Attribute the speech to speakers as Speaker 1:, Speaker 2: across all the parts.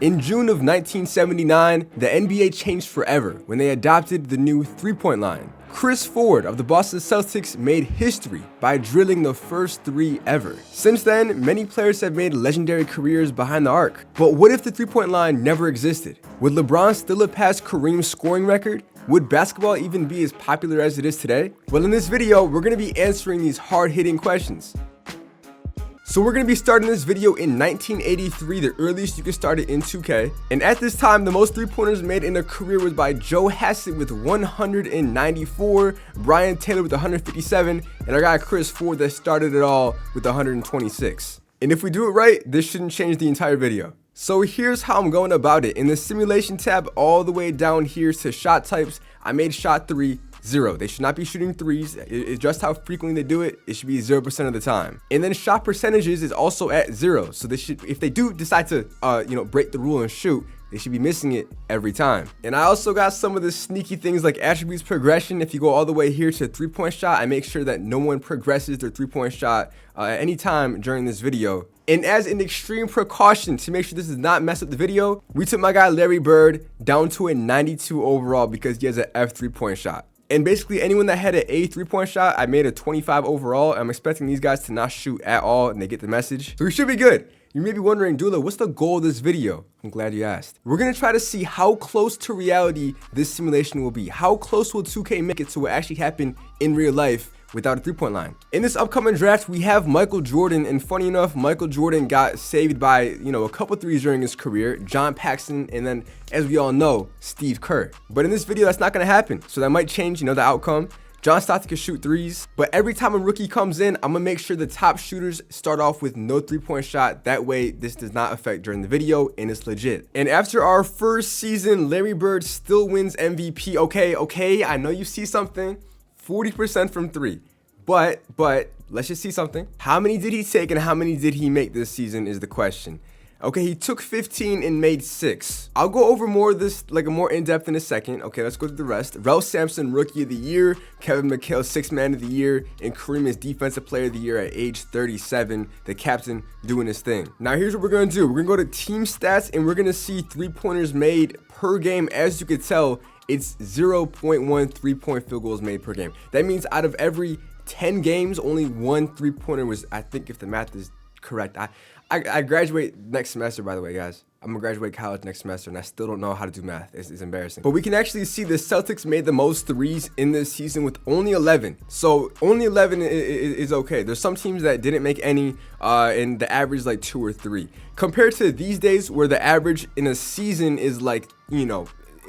Speaker 1: In June of 1979, the NBA changed forever when they adopted the new three-point line. Chris Ford of the Boston Celtics made history by drilling the first three ever. Since then, many players have made legendary careers behind the arc. But what if the three-point line never existed? Would LeBron still have passed Kareem's scoring record? Would basketball even be as popular as it is today? Well, in this video, we're going to be answering these hard-hitting questions. So we're going to be starting this video in 1983, the earliest you can start it in 2K. And at this time, the most three-pointers made in a career was by Joe Hassett with 194, Brian Taylor with 157, and our guy Chris Ford that started it all with 126. And if we do it right, this shouldn't change the entire video. So here's how I'm going about it. In the simulation tab, all the way down here to shot types, I made shot 3 0. They should not be shooting threes. It's just how frequently they do it. It should be 0% of the time. And then shot percentages is also at 0. So they should, if they do decide to, break the rule and shoot, they should be missing it every time. And I also got some of the sneaky things like attributes progression. If you go all the way here to three-point shot, I make sure that no one progresses their three-point shot at any time during this video. And as an extreme precaution to make sure this does not mess up the video, we took my guy Larry Bird down to a 92 overall because he has an F three-point shot. And basically anyone that had an A three-point shot, I made a 25 overall. I'm expecting these guys to not shoot at all and they get the message. So we should be good. You may be wondering, Dullah, what's the goal of this video? I'm glad you asked. We're gonna try to see how close to reality this simulation will be. How close will 2K make it to what actually happened in real life without a three-point line? In this upcoming draft, we have Michael Jordan, and funny enough, Michael Jordan got saved by, a couple threes during his career, John Paxson, and then, as we all know, Steve Kerr. But in this video, that's not gonna happen, so that might change, the outcome. John Stockton can shoot threes, but every time a rookie comes in, I'm gonna make sure the top shooters start off with no three-point shot. That way, this does not affect during the video, and it's legit. And after our first season, Larry Bird still wins MVP. Okay, I know you see something. 40% from three, but let's just see something. How many did he take and how many did he make this season is the question. Okay, he took 15 and made 6. I'll go over more of this, like a more in-depth in a second. Okay, let's go through the rest. Ralph Sampson, Rookie of the Year. Kevin McHale, Sixth Man of the Year. And Kareem is Defensive Player of the Year at age 37. The captain doing his thing. Now, here's what we're going to do. We're going to go to team stats, and we're going to see three-pointers made per game. As you can tell, it's 0.1 three-point field goals made per game. That means out of every 10 games, only one three-pointer was, I think if the math is correct. I graduate next semester, by the way, guys. I'm gonna graduate college next semester, and I still don't know how to do math. It's embarrassing. But we can actually see the Celtics made the most threes in this season with only 11. So only 11 is okay. There's some teams that didn't make any, and the average is like 2 or 3. Compared to these days where the average in a season is like,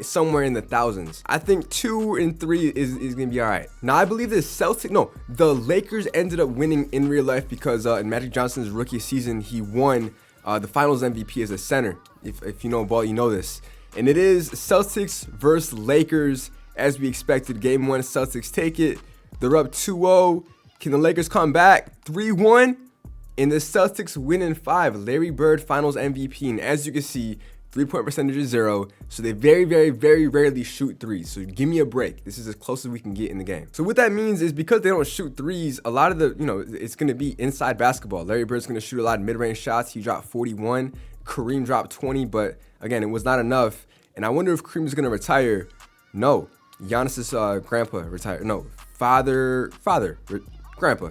Speaker 1: somewhere in the thousands. I think 2 and 3 is gonna be all right. Now I believe the Lakers ended up winning in real life because in Magic Johnson's rookie season, he won the finals MVP as a center. If you know ball, you know this. And it is Celtics versus Lakers as we expected. Game 1, Celtics take it. They're up 2-0. Can the Lakers come back? 3-1. And the Celtics win in 5. Larry Bird finals MVP. And as you can see, three-point percentage is 0, so they very, very, very rarely shoot threes. So give me a break. This is as close as we can get in the game. So what that means is because they don't shoot threes, a lot of the, it's going to be inside basketball. Larry Bird's going to shoot a lot of mid-range shots. He dropped 41. Kareem dropped 20, but again, it was not enough. And I wonder if Kareem is going to retire. No. Giannis's grandpa retired. No. Grandpa.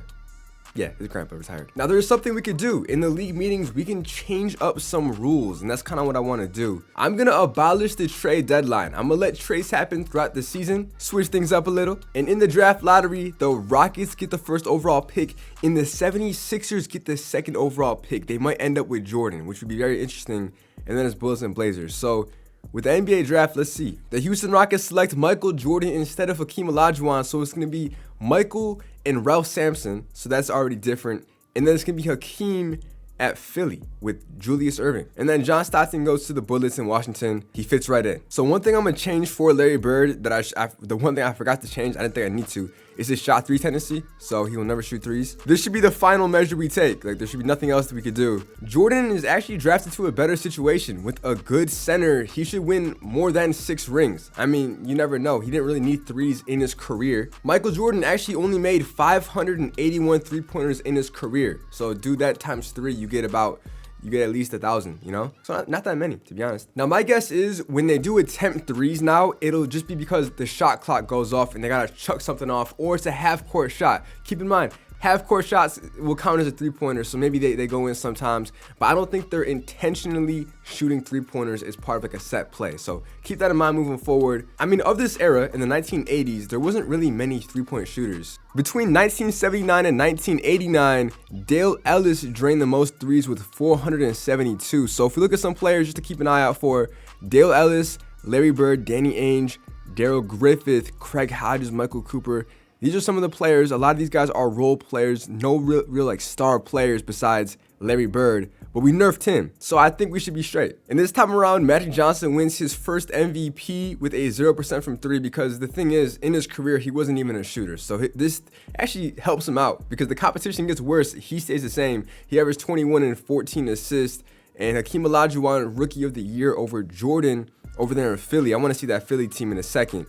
Speaker 1: Yeah, his grandpa retired. Now there's something we could do. In the league meetings, we can change up some rules, and that's kind of what I want to do. I'm going to abolish the trade deadline. I'm going to let trades happen throughout the season, switch things up a little. And in the draft lottery, the Rockets get the first overall pick, and the 76ers get the second overall pick. They might end up with Jordan, which would be very interesting. And then it's Bulls and Blazers. So with the NBA draft, let's see. The Houston Rockets select Michael Jordan instead of Hakeem Olajuwon, so it's going to be Michael and Ralph Sampson, so that's already different. And then it's going to be Hakeem at Philly with Julius Erving. And then John Stockton goes to the Bullets in Washington. He fits right in. So one thing I'm going to change for Larry Bird that the one thing I forgot to change, I didn't think I need to, is his shot 3 tendency. So he will never shoot threes. This should be the final measure we take. Like there should be nothing else that we could do. Jordan is actually drafted to a better situation with a good center. He should win more than 6 rings. I mean, you never know. He didn't really need threes in his career. Michael Jordan actually only made 581 3-pointers in his career. So do that times 3, you get about you get at least 1,000, you know? So not that many, to be honest. Now, my guess is when they do attempt threes now, it'll just be because the shot clock goes off and they gotta chuck something off, or it's a half-court shot. Keep in mind, half-court shots will count as a three-pointer, so maybe they go in sometimes, but I don't think they're intentionally shooting three-pointers as part of like a set play. So keep that in mind moving forward. I mean, of this era, in the 1980s, there wasn't really many three-point shooters. Between 1979 and 1989, Dale Ellis drained the most threes with 472. So if we look at some players just to keep an eye out for, Dale Ellis, Larry Bird, Danny Ainge, Darrell Griffith, Craig Hodges, Michael Cooper. These are some of the players. A lot of these guys are role players, no real like star players besides Larry Bird, but we nerfed him, so I think we should be straight. And this time around, Magic Johnson wins his first MVP with a 0% from three, because the thing is, in his career, he wasn't even a shooter. So this actually helps him out because the competition gets worse. He stays the same. He averaged 21 and 14 assists, and Hakeem Olajuwon, Rookie of the Year over Jordan over there in Philly. I want to see that Philly team in a second.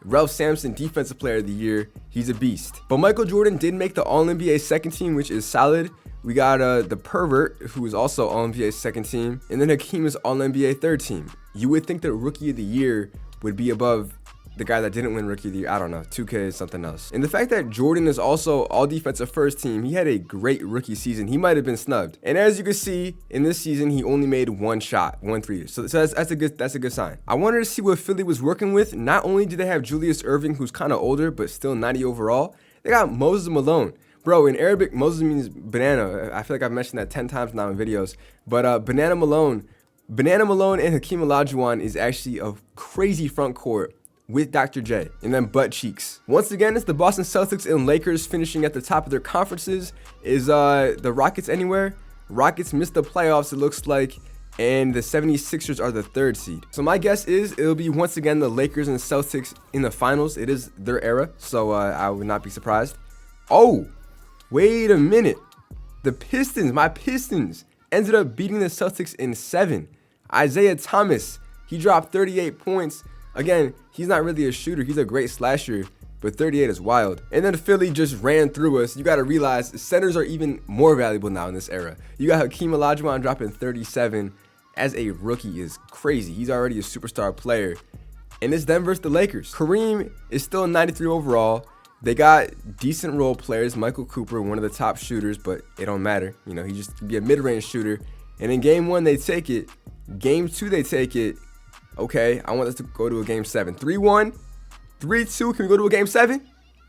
Speaker 1: Ralph Sampson, Defensive Player of the Year. He's a beast. But Michael Jordan did make the All-NBA second team, which is solid. We got the pervert, who is also All-NBA second team. And then Hakeem is All-NBA third team. You would think that Rookie of the Year would be above the guy that didn't win Rookie of the Year. I don't know. 2K is something else. And the fact that Jordan is also all defensive first team, he had a great rookie season. He might have been snubbed. And as you can see, in this season, he only made one shot, 1 3. So that's a good sign. I wanted to see what Philly was working with. Not only did they have Julius Erving, who's kind of older, but still 90 overall, they got Moses Malone. Bro, in Arabic, Moses means banana. I feel like I've mentioned that 10 times now in videos. But Banana Malone and Hakeem Olajuwon is actually a crazy front court with Dr. J, and then butt cheeks. Once again, it's the Boston Celtics and Lakers finishing at the top of their conferences. Is the Rockets anywhere? Rockets missed the playoffs, it looks like, and the 76ers are the 3rd seed. So my guess is it'll be once again the Lakers and Celtics in the finals. It is their era, so I would not be surprised. Oh, wait a minute. The Pistons, my Pistons, ended up beating the Celtics in 7. Isaiah Thomas, he dropped 38 points. Again, he's not really a shooter. He's a great slasher, but 38 is wild. And then Philly just ran through us. You got to realize centers are even more valuable now in this era. You got Hakeem Olajuwon dropping 37 as a rookie is crazy. He's already a superstar player. And it's them versus the Lakers. Kareem is still 93 overall. They got decent role players. Michael Cooper, one of the top shooters, but it don't matter. You know, he just be a mid-range shooter. And in game 1, they take it. Game 2, they take it. Okay, I want us to go to a game 7. 3-1, 3-2, can we go to a game 7?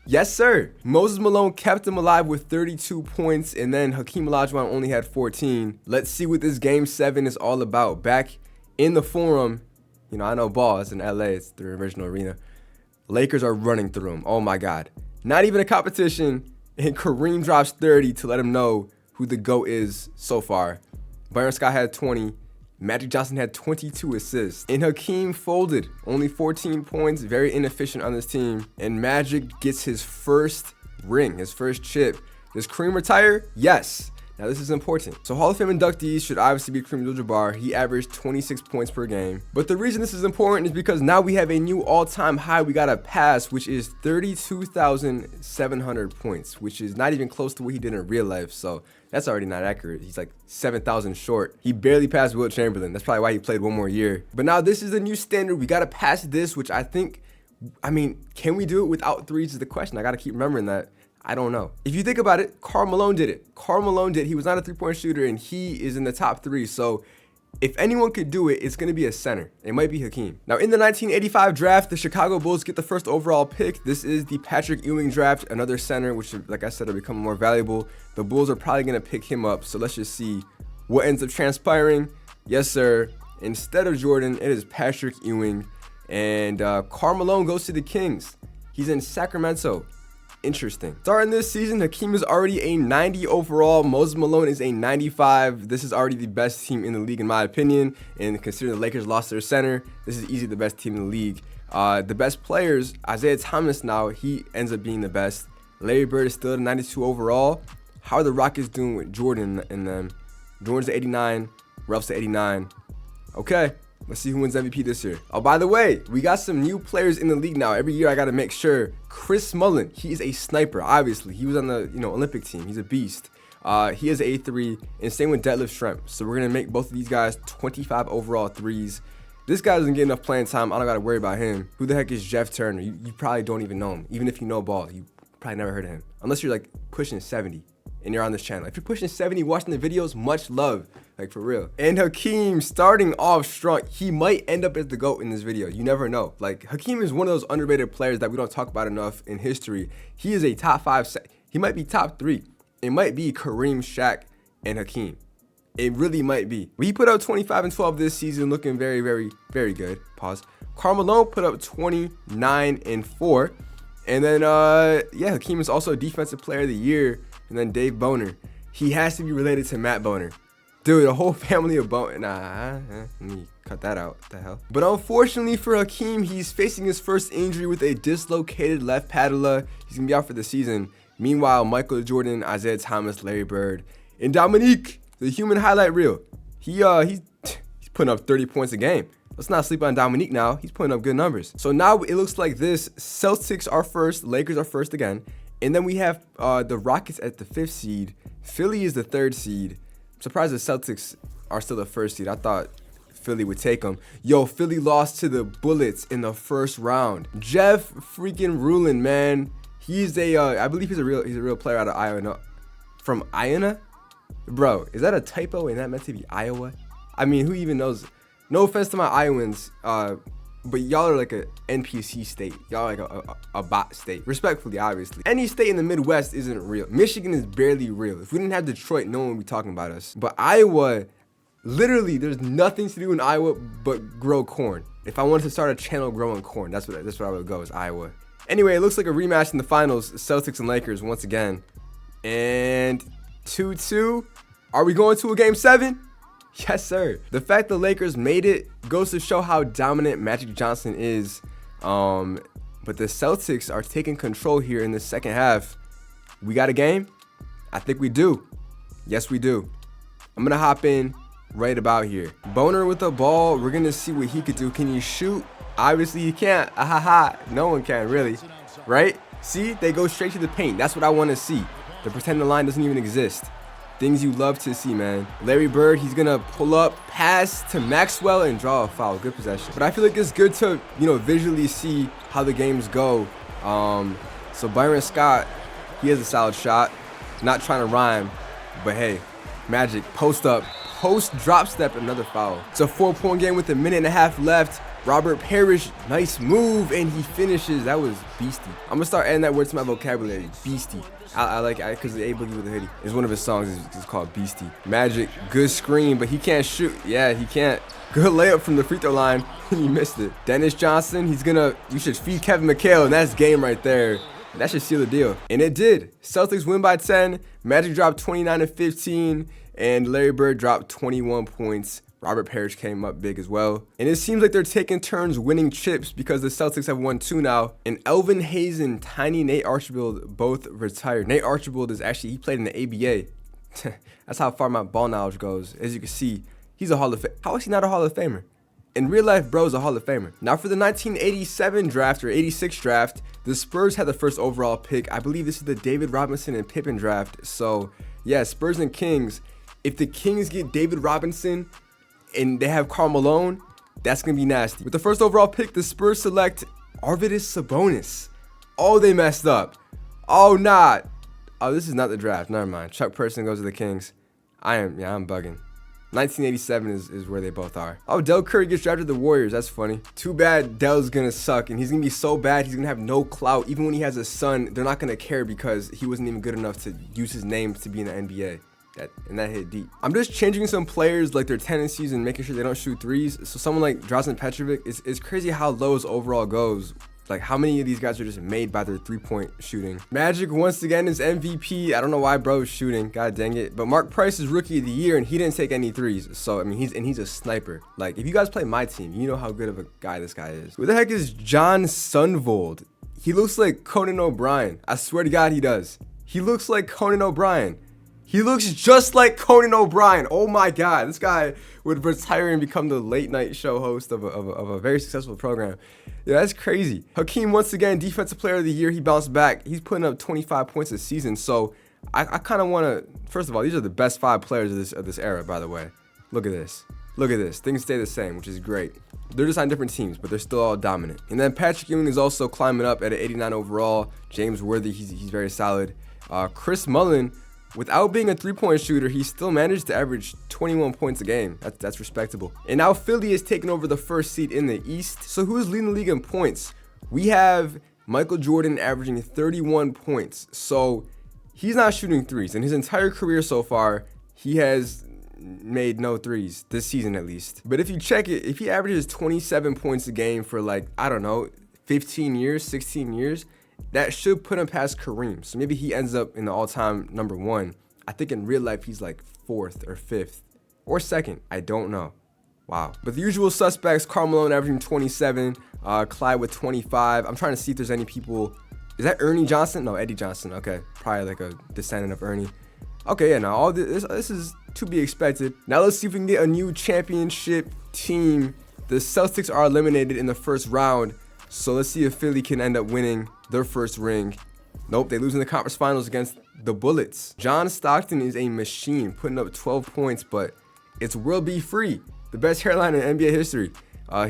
Speaker 1: Yes, sir. Moses Malone kept him alive with 32 points, and then Hakeem Olajuwon only had 14. Let's see what this game 7 is all about. Back in the Forum, you know, I know ball, it's in LA, it's the original arena. Lakers are running through them. Oh my God. Not even a competition, and Kareem drops 30 to let him know who the GOAT is so far. Byron Scott had 20. Magic Johnson had 22 assists, and Hakeem folded, only 14 points, very inefficient on this team, and Magic gets his first ring, his first chip. Does Kareem retire? Yes. Now this is important. So Hall of Fame inductees should obviously be Kareem Abdul-Jabbar. He averaged 26 points per game. But the reason this is important is because now we have a new all-time high we got to pass, which is 32,700 points, which is not even close to what he did in real life. So that's already not accurate. He's like 7,000 short. He barely passed Wilt Chamberlain. That's probably why he played one more year. But now this is the new standard. We got to pass this, which I mean, can we do it without threes is the question. I got to keep remembering that. I don't know. If you think about it, Karl Malone did it. Karl Malone did. He was not a three-point shooter, and he is in the top 3. So if anyone could do it, it's going to be a center. It might be Hakeem. Now, in the 1985 draft, the Chicago Bulls get the first overall pick. This is the Patrick Ewing draft, another center, which, like I said, will become more valuable. The Bulls are probably going to pick him up. So let's just see what ends up transpiring. Yes, sir. Instead of Jordan, it is Patrick Ewing. And Karl Malone goes to the Kings. He's in Sacramento. Interesting. Starting this season, Hakeem is already a 90 overall. Moses Malone is a 95. This is already the best team in the league, in my opinion. And considering the Lakers lost their center, this is easily the best team in the league. The best players, Isaiah Thomas now, he ends up being the best. Larry Bird is still at 92 overall. How are the Rockets doing with Jordan and them? Jordan's at 89, Ralph's at 89. Okay. Let's see who wins MVP this year. Oh, by the way, we got some new players in the league now. Every year I got to make sure. Chris Mullin, he is a sniper, obviously. He was on the Olympic team. He's a beast. He has A3, and same with deadlift shrimp. So we're gonna make both of these guys 25 overall threes. This guy doesn't get enough playing time. I don't gotta worry about him. Who the heck is Jeff Turner? You probably don't even know him. Even if you know ball, you probably never heard of him. Unless you're like pushing 70 and you're on this channel. If you're pushing 70, watching the videos, much love. Like for real. And Hakeem starting off strong. He might end up as the GOAT in this video. You never know. Like Hakeem is one of those underrated players that we don't talk about enough in history. He is a top 5. He might be top 3. It might be Kareem, Shaq, and Hakeem. It really might be. He put up 25 and 12 this season, looking very, very, very good. Pause. Carmelo put up 29 and 4. And then, yeah, Hakeem is also Defensive Player of the Year. And then Dave Boner. He has to be related to Matt Boner. Dude, a whole family of Boner. Nah, let me cut that out. What the hell? But unfortunately for Hakeem, he's facing his first injury with a dislocated left patella. He's going to be out for the season. Meanwhile, Michael Jordan, Isaiah Thomas, Larry Bird, and Dominique, the human highlight reel. He's putting up 30 points a game. Let's not sleep on Dominique now. He's putting up good numbers. So now it looks like this. Celtics are first. Lakers are first again. And then we have the Rockets at the 5th seed. Philly is the 3rd seed. I'm surprised the Celtics are still the 1st seed. I thought Philly would take them. Yo, Philly lost to the Bullets in the 1st round. Jeff freaking Rulin, man. He's I believe he's a real player out of Iowa. No, from Iowa? Bro, is that a typo and that meant to be Iowa? I mean, who even knows? No offense to my Iowans, but y'all are like a NPC state. Y'all are like a bot state. Respectfully, obviously. Any state in the Midwest isn't real. Michigan is barely real. If we didn't have Detroit, no one would be talking about us. But Iowa, literally, there's nothing to do in Iowa but grow corn. If I wanted to start a channel growing corn, that's what I would go, is Iowa. Anyway, it looks like a rematch in the finals, Celtics and Lakers once again. And 2-2. Are we going to a game 7? Yes, sir. The fact the Lakers made it goes to show how dominant Magic Johnson is. But the Celtics are taking control here in the second half. We got a game? I think we do. Yes, we do. I'm going to hop in right about here. Boner with the ball. We're going to see what he could do. Can you shoot? Obviously, you can't. No one can, really. Right? See? They go straight to the paint. That's what I want to see. The pretend the line doesn't even exist. Things you love to see, man. Larry Bird, he's going to pull up, pass to Maxwell, and draw a foul. Good possession. But I feel like it's good to, visually see how the games go. So Byron Scott, he has a solid shot. Not trying to rhyme, but hey, Magic, post up, post drop step, another foul. It's a 4-point game with a minute and a half left. Robert Parrish, nice move, and he finishes. That was beastie. I'm gonna start adding that word to my vocabulary. Beastie. I like it because A Boogie with a Hoodie is one of his songs. It's called Beastie. Magic, good screen, but he can't shoot. Yeah, he can't. Good layup from the free throw line. He missed it. Dennis Johnson, you should feed Kevin McHale, and that's game right there. That should seal the deal. And it did. Celtics win by 10. Magic dropped 29 and 15, and Larry Bird dropped 21 points. Robert Parrish came up big as well. And it seems like they're taking turns winning chips because the Celtics have won 2 now. And Elvin Hayes and Tiny Nate Archibald both retired. Nate Archibald he played in the ABA. That's how far my ball knowledge goes. As you can see, he's a Hall of Famer. How is he not a Hall of Famer? In real life, bro's a Hall of Famer. Now for the 1987 draft or 86 draft, the Spurs had the first overall pick. I believe this is the David Robinson and Pippen draft. So yeah, Spurs and Kings. If the Kings get David Robinson and they have Karl Malone, that's going to be nasty. With the first overall pick, the Spurs select Arvydas Sabonis. Oh, they messed up. Oh, not. Oh, this is not the draft. Never mind. Chuck Person goes to the Kings. I'm bugging. 1987 is where they both are. Oh, Del Curry gets drafted to the Warriors. That's funny. Too bad Del's going to suck, and he's going to be so bad he's going to have no clout. Even when he has a son, they're not going to care because he wasn't even good enough to use his name to be in the NBA. That hit deep. I'm just changing some players, like their tendencies, and making sure they don't shoot threes. So someone like Drazen Petrovic, it's crazy how low his overall goes. Like how many of these guys are just made by their 3-point shooting. Magic once again is MVP. I don't know why bro is shooting. God dang it. But Mark Price is Rookie of the Year, and he didn't take any threes. So I mean, he's a sniper. Like if you guys play my team, you know how good of a guy this guy is. Who the heck is John Sunvold? He looks like Conan O'Brien. I swear to God, he does. He looks like Conan O'Brien. He looks just like Conan O'Brien. Oh my God, this guy would retire and become the late night show host of a very successful program. Yeah, that's crazy. Hakeem, once again, Defensive Player of the Year. He bounced back. He's putting up 25 points a season. So I kind of want to, first of all, these are the best 5 players of this era, by the way. Look at this. Look at this. Things stay the same, which is great. They're just on different teams, but they're still all dominant. And then Patrick Ewing is also climbing up at an 89 overall. James Worthy, he's very solid. Chris Mullin, without being a three-point shooter, he still managed to average 21 points a game. That's respectable. And now Philly is taking over the first seed in the East. So who's leading the league in points? We have Michael Jordan averaging 31 points. So he's not shooting threes. In his entire career so far, he has made no threes this season at least. But if you check it, if he averages 27 points a game for like, I don't know, 15 years, 16 years, that should put him past Kareem. So maybe he ends up in the all-time number 1. I think in real life he's like 4th or 5th or 2nd. I don't know. Wow. But the usual suspects, Karl Malone averaging 27, Clyde with 25. I'm trying to see if there's any people. Is that Ernie Johnson? No, Eddie Johnson. Okay, probably like a descendant of Ernie. Okay, yeah, now all this is to be expected. Now let's see if we can get a new championship team. The Celtics are eliminated in the first round, so let's see if Philly can end up winning their first ring. Nope, they lose in the conference finals against the Bullets. John Stockton is a machine, putting up 12 points, but it's World B. Free, the best hairline in NBA history.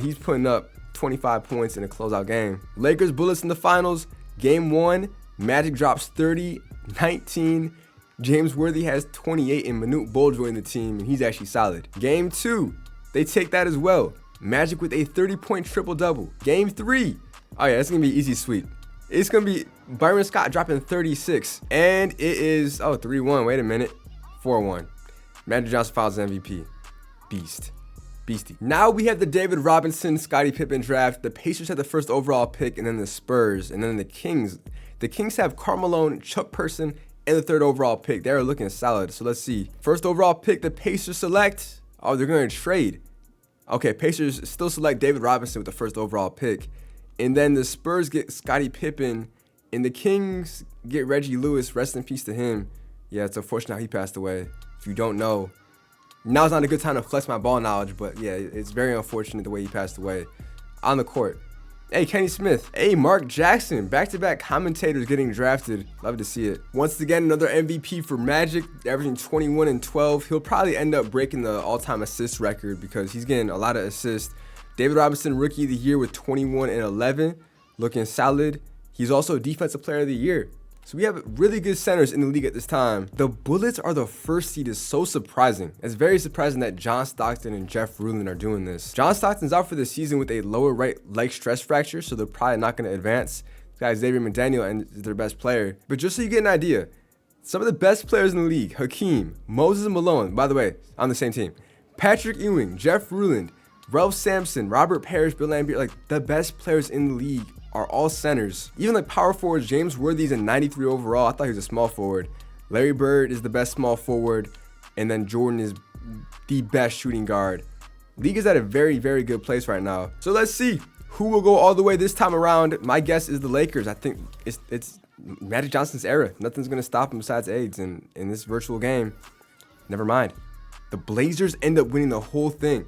Speaker 1: He's putting up 25 points in a closeout game. Lakers Bullets in the finals. Game 1, Magic drops 30-19. James Worthy has 28 and Manute Bol joined the team, and he's actually solid. Game 2, they take that as well. Magic with a 30-point triple-double. Game 3, oh yeah, it's going to be easy sweep. It's going to be Byron Scott dropping 36. And it is, 3-1, wait a minute, 4-1. Magic Johnson Finals MVP. Beastie. Now we have the David Robinson, Scottie Pippen draft. The Pacers had the first overall pick, and then the Spurs, and then the Kings. The Kings have Karl Malone, Chuck Person, and the 3rd overall pick. They're looking solid. So let's see. First overall pick, the Pacers select. Oh, they're going to trade. Okay, Pacers still select David Robinson with the 1st overall pick. And then the Spurs get Scottie Pippen. And the Kings get Reggie Lewis. Rest in peace to him. Yeah, it's unfortunate how he passed away. If you don't know, now's not a good time to flex my ball knowledge. But yeah, it's very unfortunate the way he passed away on the court. Hey, Kenny Smith. Hey, Mark Jackson. Back-to-back commentators getting drafted. Love to see it. Once again, another MVP for Magic, averaging 21 and 12. He'll probably end up breaking the all-time assist record because he's getting a lot of assists. David Robinson, Rookie of the Year with 21 and 11. Looking solid. He's also Defensive Player of the Year. So we have really good centers in the league at this time. The Bullets are the first seed is so surprising. It's very surprising that John Stockton and Jeff Ruland are doing this. John Stockton's out for the season with a lower right leg stress fracture, so they're probably not going to advance. This guy Xavier McDaniel is their best player. But just so you get an idea, some of the best players in the league, Hakeem, Moses Malone, by the way, on the same team, Patrick Ewing, Jeff Ruland, Ralph Sampson, Robert Parrish, Bill Laimbeer, like the best players in the league are all centers. Even like power forwards, James Worthy's a 93 overall. I thought he was a small forward. Larry Bird is the best small forward. And then Jordan is the best shooting guard. League is at a very, very good place right now. So let's see who will go all the way this time around. My guess is the Lakers. I think it's Magic Johnson's era. Nothing's going to stop him besides AIDS. And in this virtual game, never mind. The Blazers end up winning the whole thing.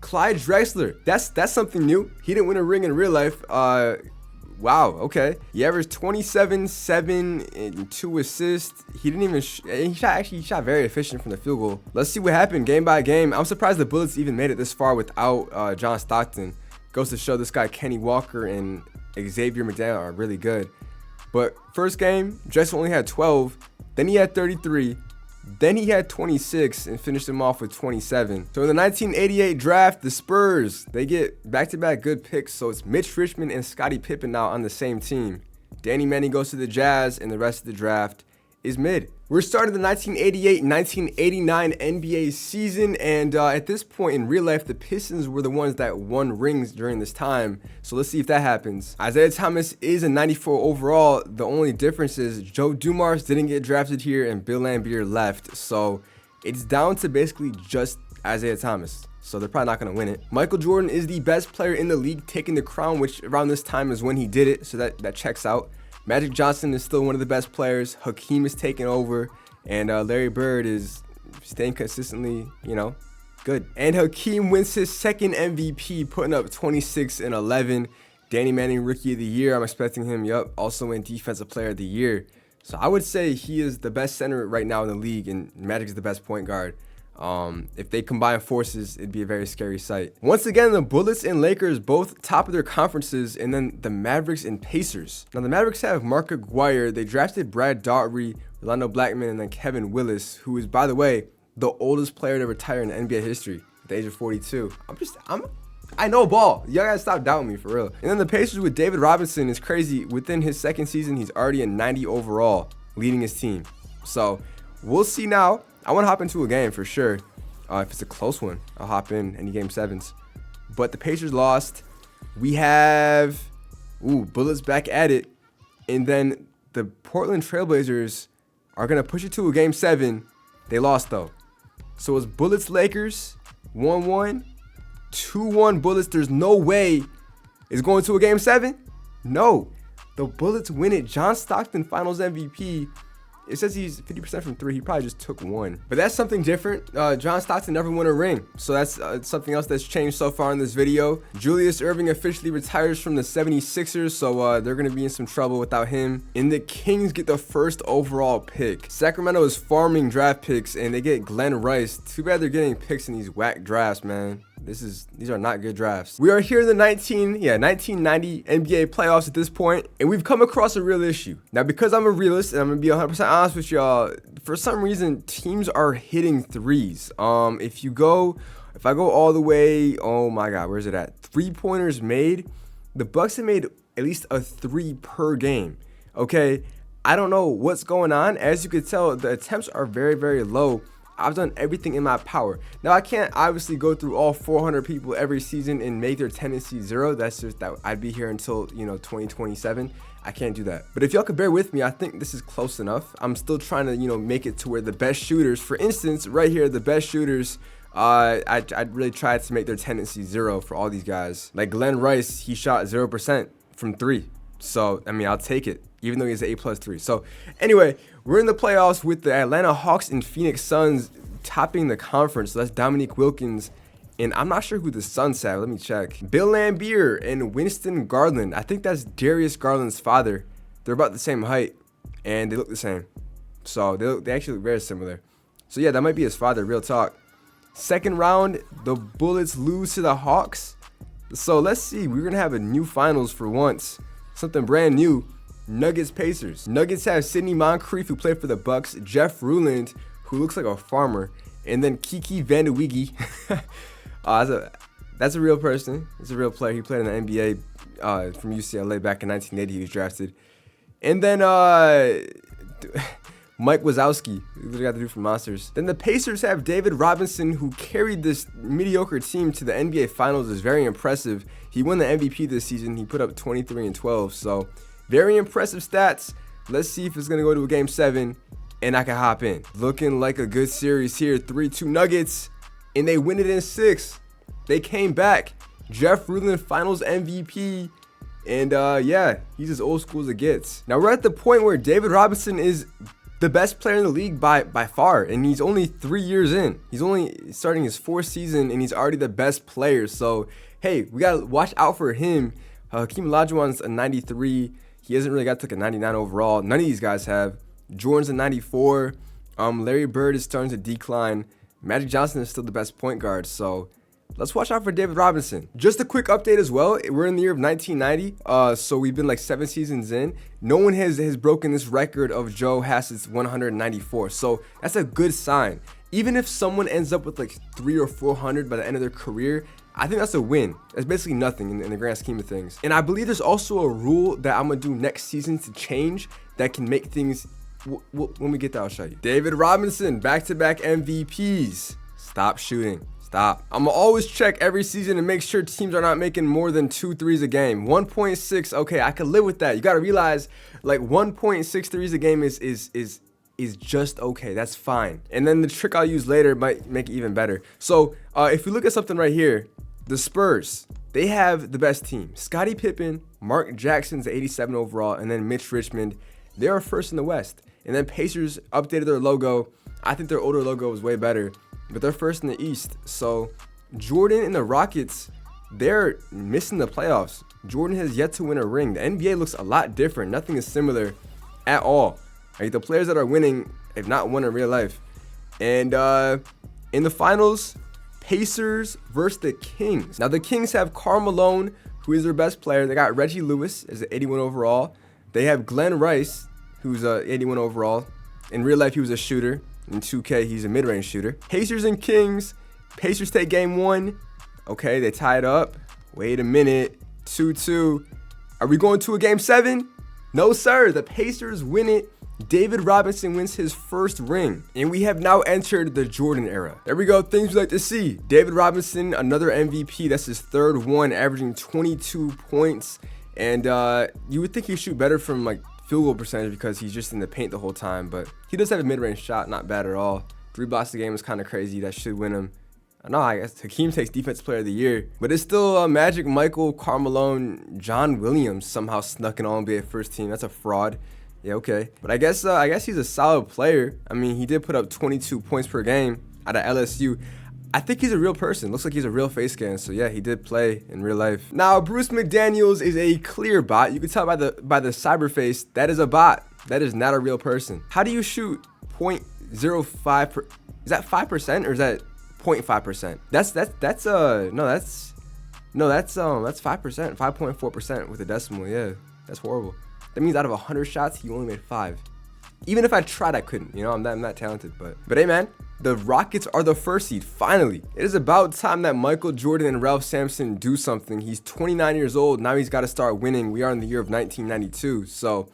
Speaker 1: Clyde Drexler, that's something new. He didn't win a ring in real life. Wow, okay. He averaged 27, 7, and 2 assists. He didn't even, he shot very efficient from the field goal. Let's see what happened game by game. I'm surprised the Bullets even made it this far without John Stockton. Goes to show this guy Kenny Walker and Xavier McDaniel are really good. But first game, Drexler only had 12. Then he had 33. Then he had 26 and finished him off with 27. So in the 1988 draft, the Spurs, they get back-to-back good picks. So it's Mitch Richmond and Scottie Pippen now on the same team. Danny Manning goes to the Jazz, and the rest of the draft is mid. We're starting the 1988-1989 NBA season, and at this point in real life, the Pistons were the ones that won rings during this time. So let's see if that happens. Isaiah Thomas is a 94 overall. The only difference is Joe Dumars didn't get drafted here, and Bill Laimbeer left. So it's down to basically just Isaiah Thomas. So they're probably not going to win it. Michael Jordan is the best player in the league, taking the crown, which around this time is when he did it. So that checks out. Magic Johnson is still one of the best players. Hakeem is taking over. And Larry Bird is staying consistently, good. And Hakeem wins his second MVP, putting up 26 and 11. Danny Manning, Rookie of the Year. I'm expecting him, also win Defensive Player of the Year. So I would say he is the best center right now in the league, and Magic is the best point guard. If they combine forces, it'd be a very scary sight. Once again, the Bullets and Lakers both top of their conferences, and then the Mavericks and Pacers. Now the Mavericks have Mark Aguirre. They drafted Brad Daugherty, Rolando Blackman, and then Kevin Willis, who is, by the way, the oldest player to retire in NBA history at the age of 42. I know ball. Y'all gotta stop doubting me, for real. And then the Pacers with David Robinson is crazy. Within his second season, he's already a 90 overall, leading his team. So we'll see now. I want to hop into a game for sure. If it's a close one, I'll hop in any game 7s. But the Pacers lost. We have Bullets back at it. And then the Portland Trailblazers are going to push it to a game 7. They lost though. So it's Bullets Lakers 1-1. 2-1 Bullets. There's no way it's going to a game 7. No. The Bullets win it. John Stockton Finals MVP. It says he's 50% from 3. He probably just took 1. But that's something different. John Stockton never won a ring. So that's something else that's changed so far in this video. Julius Erving officially retires from the 76ers. So they're going to be in some trouble without him. And the Kings get the first overall pick. Sacramento is farming draft picks, and they get Glenn Rice. Too bad they're getting picks in these whack drafts, man. These are not good drafts. We are here in the 1990 NBA playoffs at this point, and we've come across a real issue. Now, because I'm a realist, and I'm gonna be 100% honest with y'all, for some reason, teams are hitting threes. If I go all the way, oh my God, where's it at? 3-pointers made. The Bucks have made at least a 3 per game. Okay, I don't know what's going on. As you can tell, the attempts are very, very low. I've done everything in my power. Now, I can't obviously go through all 400 people every season and make their tendency 0. That's just that I'd be here until, 2027. I can't do that. But if y'all could bear with me, I think this is close enough. I'm still trying to, make it to where the best shooters, for instance, right here, the best shooters, I'd really try to make their tendency 0 for all these guys. Like Glenn Rice, he shot 0% from 3. So, I'll take it, even though he's an A+3. So, anyway, we're in the playoffs with the Atlanta Hawks and Phoenix Suns topping the conference. So that's Dominique Wilkins, and I'm not sure who the Suns have. Let me check. Bill Laimbeer and Winston Garland. I think that's Darius Garland's father. They're about the same height, and they look the same. So, they actually look very similar. So, yeah, that might be his father, real talk. Second round, the Bullets lose to the Hawks. So, let's see. We're going to have a new finals for once. Something brand new. Nuggets Pacers. Nuggets have Sidney Moncrief, who played for the Bucks, Jeff Ruland, who looks like a farmer, and then Kiki Vandeweege. That's a real person. It's a real player. He played in the NBA from UCLA back in 1980. He was drafted. And then Mike Wazowski, who got to do for Monsters. Then the Pacers have David Robinson, who carried this mediocre team to the NBA Finals. Is very impressive. He won the MVP this season. He put up 23 and 12. So very impressive stats. Let's see if it's going to go to a game 7 and I can hop in. Looking like a good series here. 3-2 Nuggets, and they win it in 6. They came back. Jeff Ruland Finals MVP. And yeah, he's as old school as it gets. Now we're at the point where David Robinson is the best player in the league by far, and he's only 3 years in. He's only starting his 4th season, and he's already the best player. So hey, we gotta watch out for him. Hakeem Olajuwon's a 93. He hasn't really got to a 99 overall. None of these guys have. Jordan's a 94. Larry Bird is starting to decline. Magic Johnson is still the best point guard. So let's watch out for David Robinson. Just a quick update as well. We're in the year of 1990. So we've been like 7 seasons in. No one has broken this record of Joe Hassett's 194. So that's a good sign. Even if someone ends up with like 300 or 400 by the end of their career, I think that's a win. That's basically nothing in the grand scheme of things. And I believe there's also a rule that I'm going to do next season to change that can make things, when we get there, I'll show you. David Robinson, back-to-back MVPs. Stop shooting. Stop. I'm going to always check every season and make sure teams are not making more than 2 threes a game. 1.6, okay, I can live with that. You got to realize, like, 1.6 threes a game is just okay. That's fine. And then the trick I'll use later might make it even better. So if we look at something right here, the Spurs, they have the best team. Scottie Pippen, Mark Jackson's 87 overall, and then Mitch Richmond. They are first in the West. And then Pacers updated their logo. I think their older logo was way better, but they're first in the East. So Jordan and the Rockets, they're missing the playoffs. Jordan has yet to win a ring. The NBA looks a lot different. Nothing is similar at all. Like, the players that are winning have not won in real life. And in the finals, Pacers versus the Kings. Now, the Kings have Karl Malone, who is their best player. They got Reggie Lewis as an 81 overall. They have Glenn Rice, who's a 81 overall. In real life, he was a shooter. In 2K, he's a mid-range shooter. Pacers and Kings. Pacers take game 1. Okay, they tie it up. Wait a minute. 2-2. Are we going to a game 7? No, sir. The Pacers win it. David Robinson wins his first ring. And we have now entered the Jordan era. There we go. Things we like to see. David Robinson, another MVP. That's his third one, averaging 22 points. And you would think he'd shoot better from like field goal percentage because he's just in the paint the whole time. But he does have a mid-range shot. Not bad at all. 3 blocks a game is kind of crazy. That should win him. No, I guess Hakeem takes Defensive Player of the Year. But it's still Magic, Michael, Karl Malone, John Williams somehow snuck in All-NBA first team. That's a fraud. Yeah, okay. But I guess he's a solid player. I mean, he did put up 22 points per game out of LSU. I think he's a real person. Looks like he's a real face scan. So yeah, he did play in real life. Now, Bruce McDaniels is a clear bot. You can tell by the cyber face that is a bot. That is not a real person. How do you shoot 0.05 is that 5% or is that 0.5%? That's 5%, 5.4% with a decimal. Yeah, that's horrible. That means out of 100 shots, he only made 5. Even if I tried, I couldn't. You know, I'm not talented. But hey, man, the Rockets are the first seed. Finally, it is about time that Michael Jordan and Ralph Sampson do something. He's 29 years old. Now he's got to start winning. We are in the year of 1992. So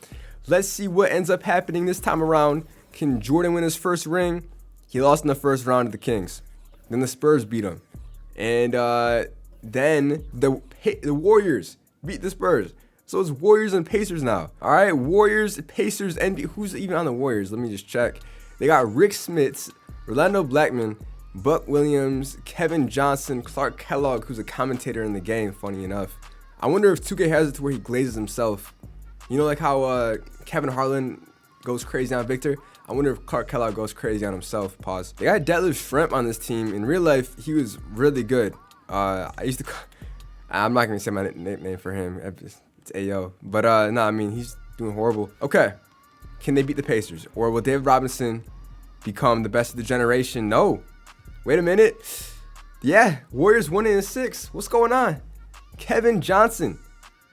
Speaker 1: let's see what ends up happening this time around. Can Jordan win his first ring? He lost in the first round to the Kings. Then the Spurs beat him. And then the Warriors beat the Spurs. So it's Warriors and Pacers now. All right, Warriors, Pacers, NBA. Who's even on the Warriors? Let me just check. They got Rick Smits, Rolando Blackman, Buck Williams, Kevin Johnson, Clark Kellogg, who's a commentator in the game, funny enough. I wonder if 2K has it to where he glazes himself. You know, like how Kevin Harlan goes crazy on Victor? I wonder if Clark Kellogg goes crazy on himself. Pause. They got Detlef Schrempf on this team. In real life, he was really good. I'm not going to say my nickname for him. It's Ayo. But no, I mean, he's doing horrible. Okay. Can they beat the Pacers? Or will David Robinson become the best of the generation? No. Wait a minute. Yeah, Warriors winning in 6. What's going on? Kevin Johnson.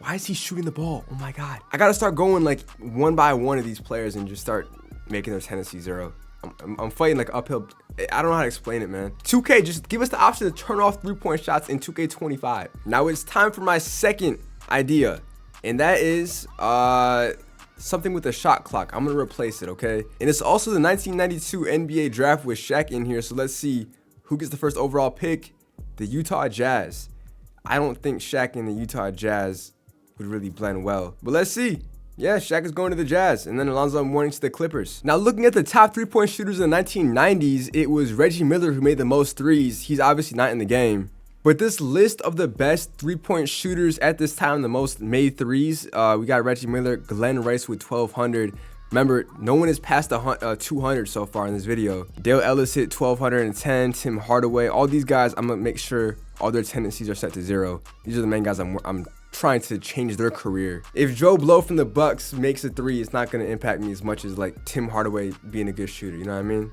Speaker 1: Why is he shooting the ball? Oh my God. I got to start going like one by one of these players and just start making their tendency 0. I'm fighting like uphill. I don't know how to explain it, man. 2K, just give us the option to turn off 3-point shots in 2K25. Now it's time for my second idea. And that is something with a shot clock. I'm going to replace it, okay? And it's also the 1992 NBA draft with Shaq in here. So let's see who gets the first overall pick. The Utah Jazz. I don't think Shaq and the Utah Jazz would really blend well. But let's see. Yeah, Shaq is going to the Jazz. And then Alonzo Mourning to the Clippers. Now, looking at the top 3-point shooters in the 1990s, it was Reggie Miller who made the most threes. He's obviously not in the game. But this list of the best 3-point shooters at this time, the most made threes, we got Reggie Miller, Glenn Rice with 1,200. Remember, no one has passed 200 so far in this video. Dale Ellis hit 1,210, Tim Hardaway. All these guys, I'm going to make sure all their tendencies are set to 0. These are the main guys I'm trying to change their career. If Joe Blow from the Bucks makes a 3, it's not going to impact me as much as like Tim Hardaway being a good shooter. You know what I mean?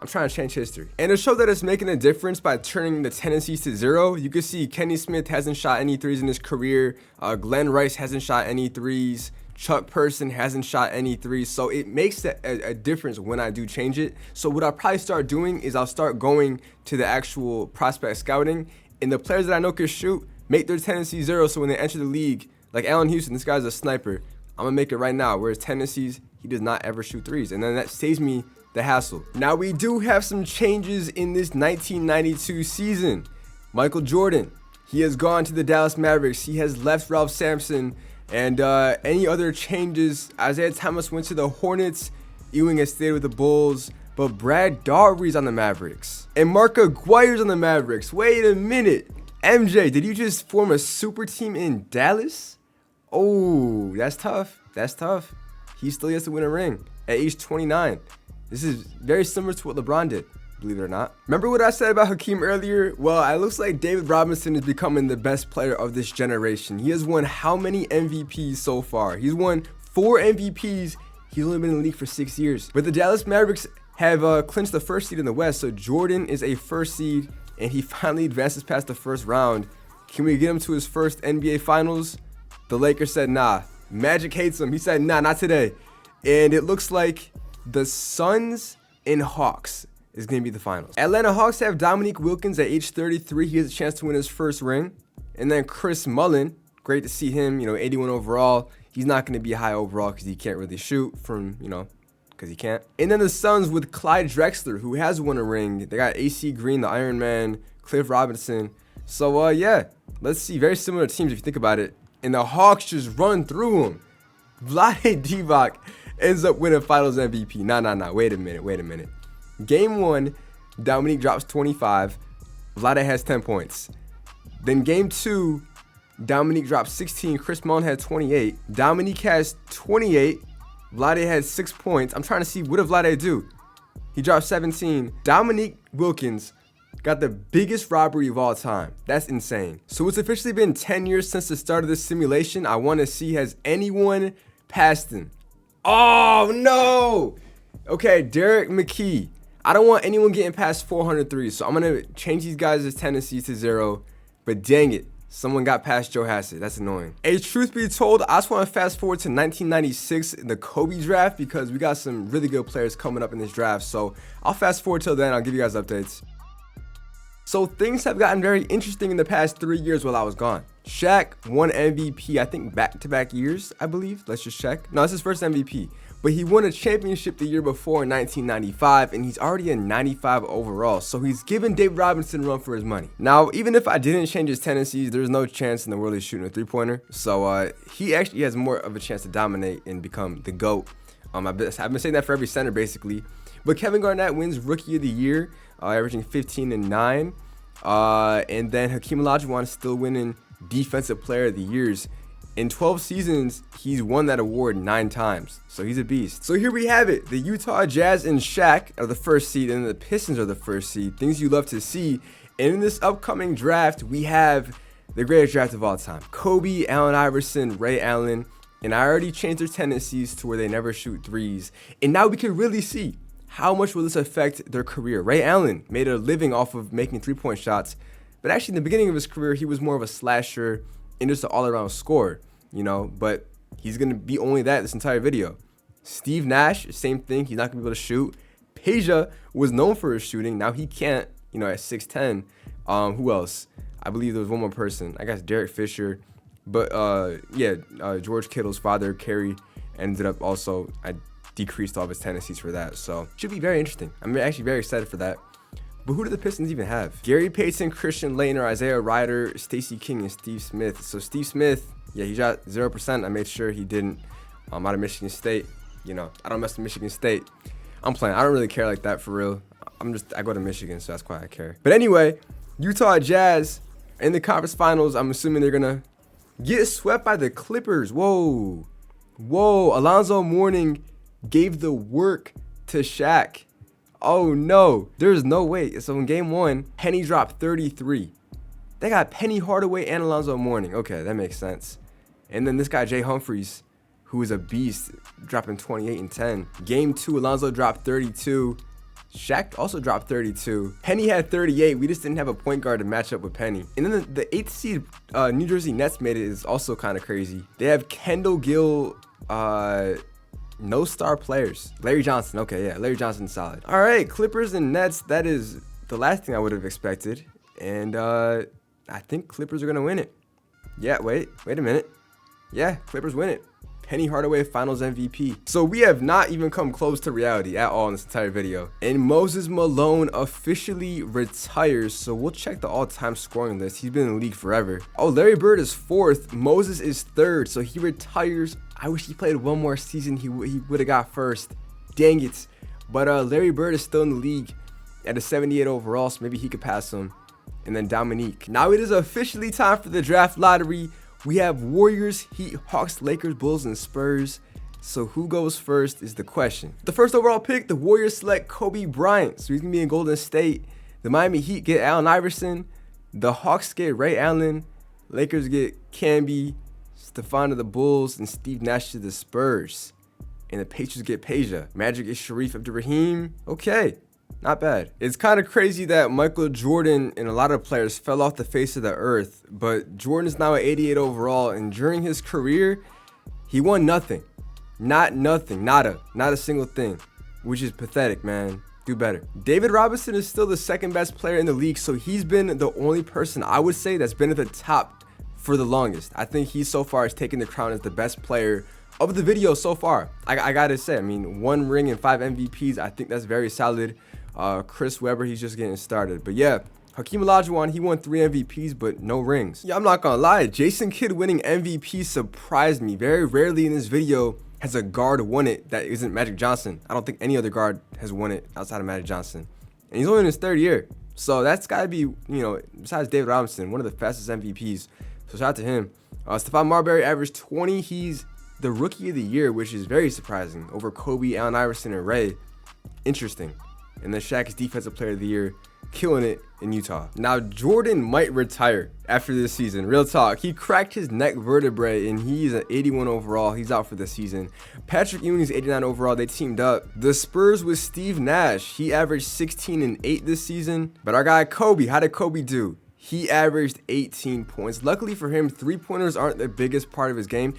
Speaker 1: I'm trying to change history. And to show that it's making a difference by turning the tendencies to 0, you can see Kenny Smith hasn't shot any 3s in his career. Glenn Rice hasn't shot any 3s. Chuck Person hasn't shot any 3s. So it makes a difference when I do change it. So what I'll probably start doing is I'll start going to the actual prospect scouting. And the players that I know can shoot, make their tendencies 0. So when they enter the league, like Allen Houston, this guy's a sniper. I'm going to make it right now. Where his tendencies, he does not ever shoot 3s. And then that saves me the hassle. Now we do have some changes in this 1992 season. Michael Jordan, he has gone to the Dallas Mavericks. He has left Ralph Sampson. And any other changes, Isaiah Thomas went to the Hornets. Ewing has stayed with the Bulls. But Brad Daugherty's on the Mavericks. And Mark Aguirre's on the Mavericks. Wait a minute. MJ, did you just form a super team in Dallas? Oh, that's tough. That's tough. He still has to win a ring at age 29. This is very similar to what LeBron did, believe it or not. Remember what I said about Hakeem earlier? Well, it looks like David Robinson is becoming the best player of this generation. He has won how many MVPs so far? He's won 4 MVPs He's only been in the league for 6 years. But the Dallas Mavericks have clinched the first seed in the West. So Jordan is a first seed, and he finally advances past the first round. Can we get him to his first NBA Finals? The Lakers said nah. Magic hates him. He said nah, not today. And it looks like the Suns and Hawks is going to be the finals. Atlanta Hawks have Dominique Wilkins at age 33. He has a chance to win his first ring. And then Chris Mullin, great to see him, 81 overall. He's not going to be high overall because he can't really shoot from, because he can't. And then the Suns with Clyde Drexler, who has won a ring. They got AC Green, the Iron Man, Cliff Robinson. So, yeah, let's see. Very similar teams if you think about it. And the Hawks just run through them. Vlade Divac ends up winning Finals MVP. Nah. Wait a minute. Game 1, Dominique drops 25. Vlade has 10 points. Then game 2, Dominique drops 16. Chris Mullin had 28. Dominique has 28. Vlade has 6 points. I'm trying to see, what did Vlade do? He dropped 17. Dominique Wilkins got the biggest robbery of all time. That's insane. So it's officially been 10 years since the start of this simulation. I want to see, has anyone passed him? Oh, no. Okay, Derek McKee. I don't want anyone getting past 403, so I'm going to change these guys' tendencies to 0. But dang it, someone got past Joe Hassett. That's annoying. Hey, truth be told, I just want to fast forward to 1996 in the Kobe draft because we got some really good players coming up in this draft. So I'll fast forward till then. I'll give you guys updates. So things have gotten very interesting in the past 3 years while I was gone. Shaq won MVP, I think back-to-back years, I believe. Let's just check. No, it's his first MVP. But he won a championship the year before in 1995, and he's already a 95 overall. So he's giving Dave Robinson a run for his money. Now, even if I didn't change his tendencies, there's no chance in the world he's shooting a three-pointer. So he actually has more of a chance to dominate and become the GOAT. I've been saying that for every center, basically. But Kevin Garnett wins Rookie of the Year, averaging 15 and 9. And then Hakeem Olajuwon is still winning Defensive Player of the Years. In 12 seasons, he's won that award 9 times. So he's a beast. So here we have it. The Utah Jazz and Shaq are the first seed, and the Pistons are the first seed. Things you love to see. And in this upcoming draft, we have the greatest draft of all time. Kobe, Allen Iverson, Ray Allen. And I already changed their tendencies to where they never shoot threes. And now we can really see how much will this affect their career. Ray Allen made a living off of making three-point shots. But actually, in the beginning of his career, he was more of a slasher and just an all-around scorer, But he's going to be only that this entire video. Steve Nash, same thing. He's not going to be able to shoot. Peja was known for his shooting. Now he can't, at 6'10". Who else? I believe there was one more person. I guess Derek Fisher. But, George Kittle's father, Kerry, ended up also, I decreased all of his tendencies for that. So, should be very interesting. I'm actually very excited for that. But who do the Pistons even have? Gary Payton, Christian Laettner, Isaiah Ryder, Stacey King, and Steve Smith. So Steve Smith, he shot 0%. I made sure he didn't. Out of Michigan State. I don't mess with Michigan State. I'm playing. I don't really care like that for real. I go to Michigan, so that's why I care. But anyway, Utah Jazz in the conference finals. I'm assuming they're gonna get swept by the Clippers. Whoa. Alonzo Mourning gave the work to Shaq. Oh no, there's no way. So in game 1, Penny dropped 33. They got Penny Hardaway and Alonzo Mourning. Okay, that makes sense. And then this guy, Jay Humphries, who is a beast, dropping 28 and 10. Game 2, Alonzo dropped 32. Shaq also dropped 32. Penny had 38. We just didn't have a point guard to match up with Penny. And then the 8th seed New Jersey Nets made it is also kind of crazy. They have Kendall Gill, no star players. Larry Johnson. Okay, yeah, Larry Johnson's solid. All right, Clippers and Nets. That is the last thing I would have expected. And I think Clippers are going to win it. Yeah, wait a minute. Yeah, Clippers win it. Penny Hardaway Finals MVP. So we have not even come close to reality at all in this entire video. And Moses Malone officially retires. So we'll check the all-time scoring list. He's been in the league forever. Oh, Larry Bird is 4th. Moses is 3rd. So he retires. I wish he played one more season. He would have got 1st. Dang it. But Larry Bird is still in the league at a 78 overall. So maybe he could pass him. And then Dominique. Now it is officially time for the draft lottery. We have Warriors, Heat, Hawks, Lakers, Bulls, and Spurs. So who goes first is the question. The first overall pick, the Warriors select Kobe Bryant. So he's going to be in Golden State. The Miami Heat get Allen Iverson. The Hawks get Ray Allen. Lakers get Camby, Stephon to the Bulls, and Steve Nash to the Spurs. and the Pacers get Peja. Magic is Sharif Abdurrahim. Okay, not bad. It's kind of crazy that Michael Jordan and a lot of players fell off the face of the earth, but Jordan is now at 88 overall, and during his career, he won nothing. Not a single thing, which is pathetic, man. Do better. David Robinson is still the second best player in the league, so he's been the only person I would say that's been at the top for the longest. I think he so far has taken the crown as the best player of the video so far. I gotta say, I mean, 1 ring and 5 MVPs, I think that's very solid. Chris Webber, he's just getting started. But yeah, Hakeem Olajuwon, he won 3 MVPs, but no rings. Yeah, I'm not gonna lie, Jason Kidd winning MVP surprised me. Very rarely in this video has a guard won it that isn't Magic Johnson. I don't think any other guard has won it outside of Magic Johnson. And he's only in his 3rd year. So that's gotta be, you know, besides David Robinson, one of the fastest MVPs. So shout out to him. Stephon Marbury averaged 20. He's the rookie of the year, which is very surprising, over Kobe, Allen Iverson, and Ray. Interesting. And then Shaq is defensive player of the year, killing it in Utah. Now, Jordan might retire after this season. Real talk. He cracked his neck vertebrae, and he's at 81 overall. He's out for the season. Patrick Ewing's 89 overall. They teamed up. The Spurs with Steve Nash. He averaged 16 and 8 this season. But our guy Kobe, how did Kobe do? He averaged 18 points. Luckily for him, 3-pointers aren't the biggest part of his game.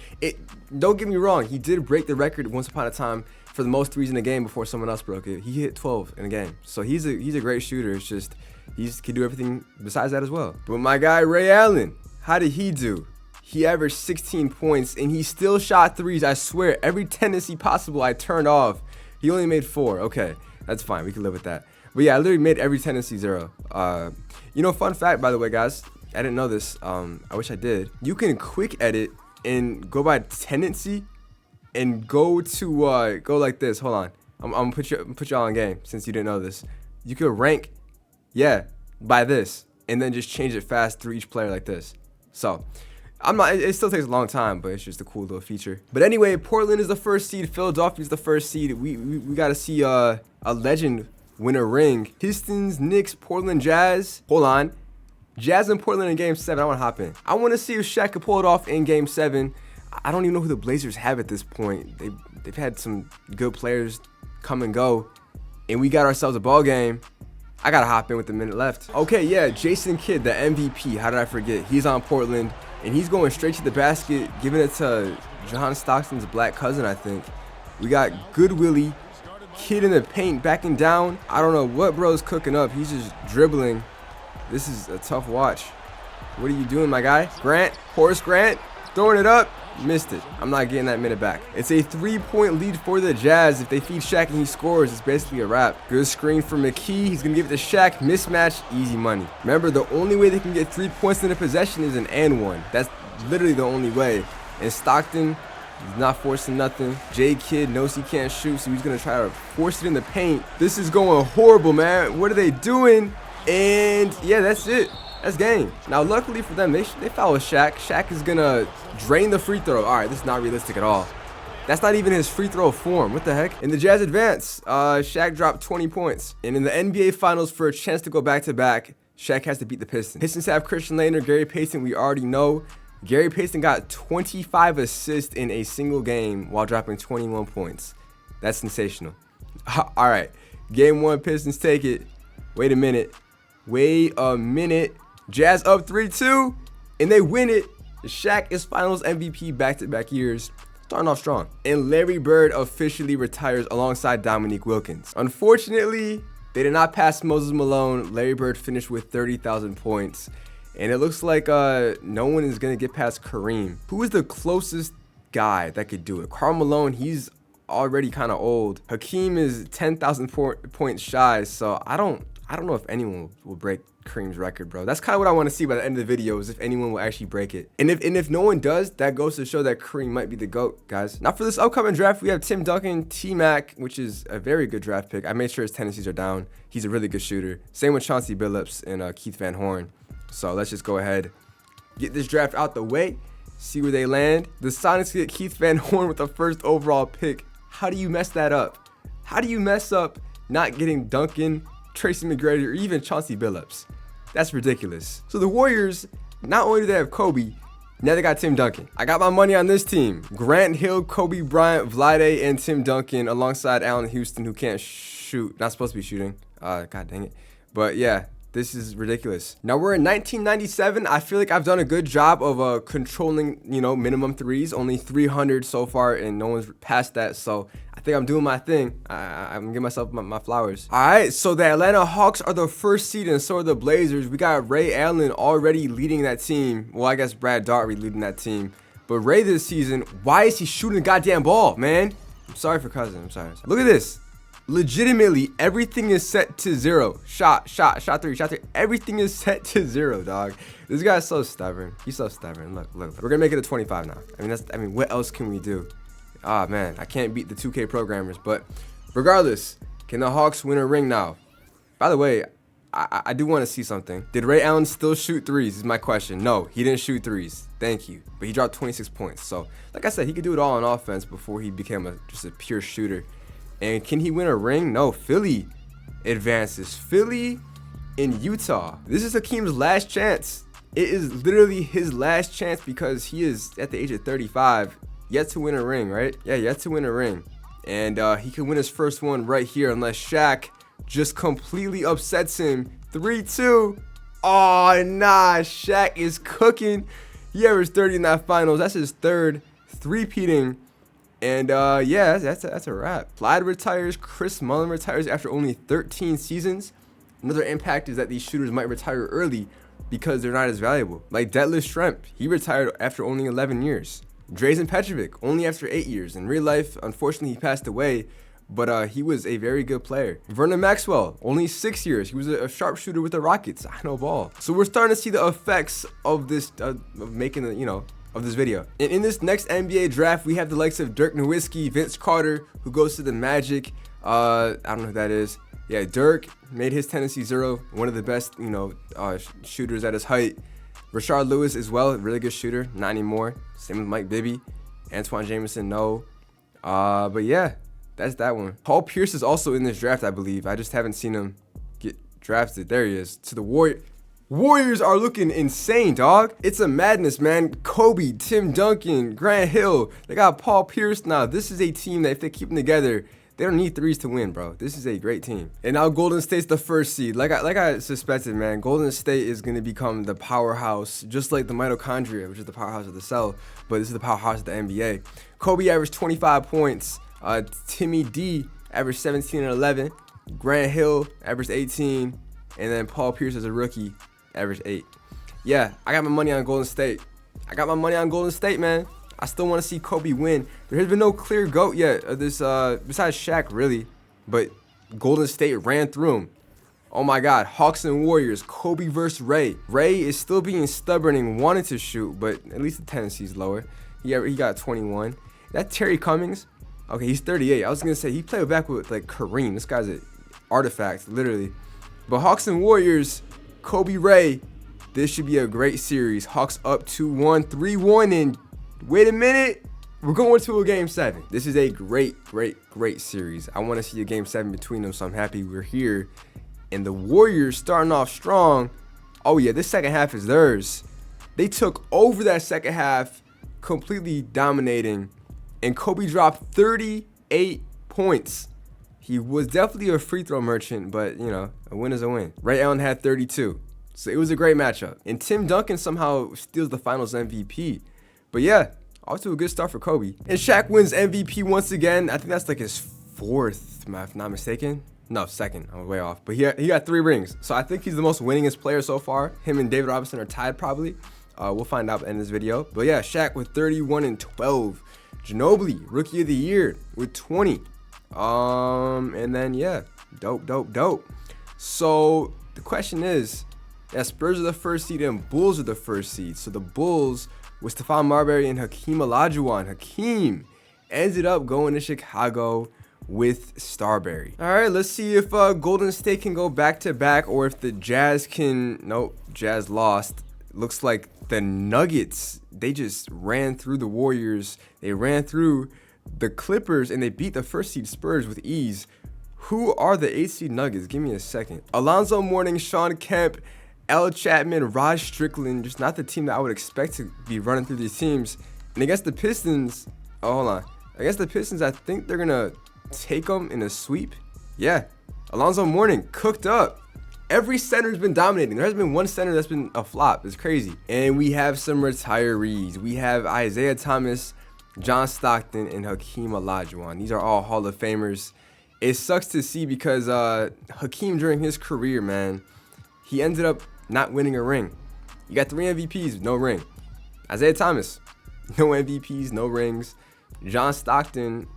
Speaker 1: Don't get me wrong, he did break the record once upon a time for the most threes in a game before someone else broke it. He hit 12 in a game. So he's a great shooter. It's just he can do everything besides that as well. But my guy Ray Allen, how did he do? He averaged 16 points and he still shot threes. I swear, every tendency possible I turned off. He only made 4. Okay, that's fine. We can live with that. But yeah, I literally made every tendency 0. You know, fun fact, by the way, guys, I didn't know this. I wish I did. You can quick edit and go by tendency and go to go like this. Hold on, I'm gonna put y'all on game since you didn't know this. You could rank, yeah, by this, and then just change it fast through each player like this. So I'm not. It still takes a long time, but it's just a cool little feature. But anyway, Portland is the 1st seed. Philadelphia is the 1st seed. We gotta see a legend win a ring. Pistons, Knicks, Portland Jazz. Hold on. Jazz and Portland in Game 7. I want to hop in. I want to see if Shaq could pull it off in Game 7. I don't even know who the Blazers have at this point. They've had some good players come and go, and we got ourselves a ball game. I got to hop in with a minute left. Okay, yeah, Jason Kidd, the MVP. How did I forget? He's on Portland, and he's going straight to the basket, giving it to John Stockton's black cousin, I think. We got Good Willie. Kid in the paint, backing down. I don't know what bro's cooking up. He's just dribbling. This is a tough watch. What are you doing, my guy? Grant, Horace Grant, throwing it up. Missed it. I'm not getting that minute back. It's a 3-point lead for the Jazz. If they feed Shaq and he scores, it's basically a wrap. Good screen for McKee. He's going to give it to Shaq. Mismatch, easy money. Remember, the only way they can get 3 points in a possession is an and one. That's literally the only way. And Stockton, he's not forcing nothing. J Kidd knows he can't shoot, so he's going to try to force it in the paint. This is going horrible, man. What are they doing? And yeah, that's it. That's game. Now, luckily for them, they foul Shaq. Shaq is going to drain the free throw. All right, this is not realistic at all. That's not even his free throw form. What the heck? In the Jazz advance, Shaq dropped 20 points. And in the NBA Finals, for a chance to go back-to-back, Shaq has to beat the Pistons. Pistons have Christian Laettner, Gary Payton, we already know. Gary Payton got 25 assists in a single game while dropping 21 points. That's sensational. All right, Game 1, Pistons take it. Wait a minute. Jazz up 3-2, and they win it. Shaq is Finals MVP back-to-back years, starting off strong. And Larry Bird officially retires alongside Dominique Wilkins. Unfortunately, they did not pass Moses Malone. Larry Bird finished with 30,000 points. And it looks like no one is going to get past Kareem. Who is the closest guy that could do it? Karl Malone, he's already kind of old. Hakeem is 10,000 points shy, so I don't know if anyone will break Kareem's record, bro. That's kind of what I want to see by the end of the video, is if anyone will actually break it. And if no one does, that goes to show that Kareem might be the GOAT, guys. Now for this upcoming draft, we have Tim Duncan, T-Mac, which is a very good draft pick. I made sure his tendencies are down. He's a really good shooter. Same with Chauncey Billups and Keith Van Horn. So let's just go ahead, get this draft out the way, see where they land. The Sonics get Keith Van Horn with the 1st overall pick. How do you mess that up? How do you mess up not getting Duncan, Tracy McGrady, or even Chauncey Billups? That's ridiculous. So the Warriors, not only do they have Kobe, Now they got Tim Duncan. I got my money on this team. Grant Hill, Kobe Bryant, Vlade, and Tim Duncan alongside Allen Houston, who can't shoot. Not supposed to be shooting. God dang it. But yeah, this is ridiculous. Now we're in 1997. I feel like I've done a good job of controlling, minimum threes. Only 300 so far, and no one's passed that. So I think I'm doing my thing. I'm gonna give myself my flowers. All right, so the Atlanta Hawks are the first seed, and so are the Blazers. We got Ray Allen already leading that team. Well, I guess Brad Daugherty leading that team. But Ray this season, why is he shooting the goddamn ball, man? I'm sorry for cousin. I'm sorry. Look at this. Legitimately, everything is set to 0. Shot three. Everything is set to 0, dog. This guy's so stubborn. He's so stubborn. Look. We're gonna make it a 25 now. I mean, what else can we do? Ah, man, I can't beat the 2K programmers. But regardless, can the Hawks win a ring now? By the way, I do want to see something. Did Ray Allen still shoot threes? Is my question. No, he didn't shoot threes. Thank you. But he dropped 26 points. So, like I said, he could do it all on offense before he became just a pure shooter. And can he win a ring? No, Philly advances. Philly in Utah. This is Hakeem's last chance. It is literally his last chance because he is at the age of 35, yet to win a ring, right? Yeah, yet to win a ring. And he can win his first one right here unless Shaq just completely upsets him. 3-2. Oh, nah, Shaq is cooking. He averaged 30 in that finals. That's his third three-peating. And yeah, that's a wrap. Clyde retires. Chris Mullin retires after only 13 seasons. Another impact is that these shooters might retire early because they're not as valuable. Like Detlef Schrempf, he retired after only 11 years. Drazen Petrovic, only after 8 years. In real life, unfortunately, he passed away, but he was a very good player. Vernon Maxwell, only 6 years. He was a sharpshooter with the Rockets. I know ball. So we're starting to see the effects of this, of making the, of this video. And in this next NBA draft, we have the likes of Dirk Nowitzki, Vince Carter, who goes to the Magic. I don't know who that is. Yeah, Dirk made his tendency 0, one of the best, shooters at his height. Rashard Lewis as well, really good shooter, not anymore. Same with Mike Bibby. Antoine Jameson, no. But yeah, that's that one. Paul Pierce is also in this draft, I believe. I just haven't seen him get drafted. There he is. To the Warriors. Warriors are looking insane, dog. It's a madness, man. Kobe, Tim Duncan, Grant Hill. They got Paul Pierce now. This is a team that if they keep them together, they don't need threes to win, bro. This is a great team. And now Golden State's the first seed. Like I suspected, man. Golden State is going to become the powerhouse, just like the mitochondria, which is the powerhouse of the cell. But this is the powerhouse of the NBA. Kobe averaged 25 points. Timmy D averaged 17 and 11. Grant Hill averaged 18. And then Paul Pierce as a rookie averaged 8. Yeah, I got my money on Golden State. Man. I still want to see Kobe win. There has been no clear GOAT yet of this, besides Shaq, really. But Golden State ran through him. Oh my God, Hawks and Warriors, Kobe versus Ray. Ray is still being stubborn and wanted to shoot, but at least the tendency's lower. He got 21. That Terry Cummings, okay, he's 38. I was gonna say he played back with like Kareem. This guy's an artifact, literally. But Hawks and Warriors, Kobe Ray, this should be a great series. Hawks up 2-1, 3-1, and wait a minute, we're going to a game 7. This is a great series. I want to see a game 7 between them, so I'm happy we're here. And the Warriors starting off strong. Oh yeah, this second half is theirs. They took over that second half, completely dominating, and Kobe dropped 38 points. He was definitely a free throw merchant, but, a win is a win. Ray Allen had 32. So it was a great matchup. And Tim Duncan somehow steals the finals MVP. But yeah, off to a good start for Kobe. And Shaq wins MVP once again. I think that's like his 4th, if not mistaken. No, 2nd. I'm way off. But he got 3 rings. So I think he's the most winningest player so far. Him and David Robinson are tied probably. We'll find out in this video. But yeah, Shaq with 31 and 12. Ginobili, Rookie of the Year with 20. And then yeah, dope. So the question is, yeah, Spurs are the first seed and Bulls are the first seed. So the Bulls with Stephon Marbury and Hakeem Olajuwon. Hakeem ended up going to Chicago with Starbury. All right, let's see if Golden State can go back-to-back or if the Jazz can. Nope, Jazz lost. Looks like the Nuggets, they just ran through the Warriors. They ran through the Clippers and they beat the first seed Spurs with ease. Who are the 8 seed Nuggets? Give me a second. Alonzo Mourning, Sean Kemp, L. Chapman, Raj Strickland, just not the team that I would expect to be running through these teams. And against the Pistons, oh, hold on. Against the Pistons, I think they're going to take them in a sweep. Yeah, Alonzo Mourning cooked up. Every center's been dominating. There hasn't been one center that's been a flop. It's crazy. And we have some retirees. We have Isaiah Thomas, John Stockton, and Hakeem Olajuwon. These are all Hall of Famers. It sucks to see because Hakeem, during his career, man, he ended up not winning a ring. You got 3 MVPs, no ring. Isaiah Thomas, no MVPs, no rings. John Stockton,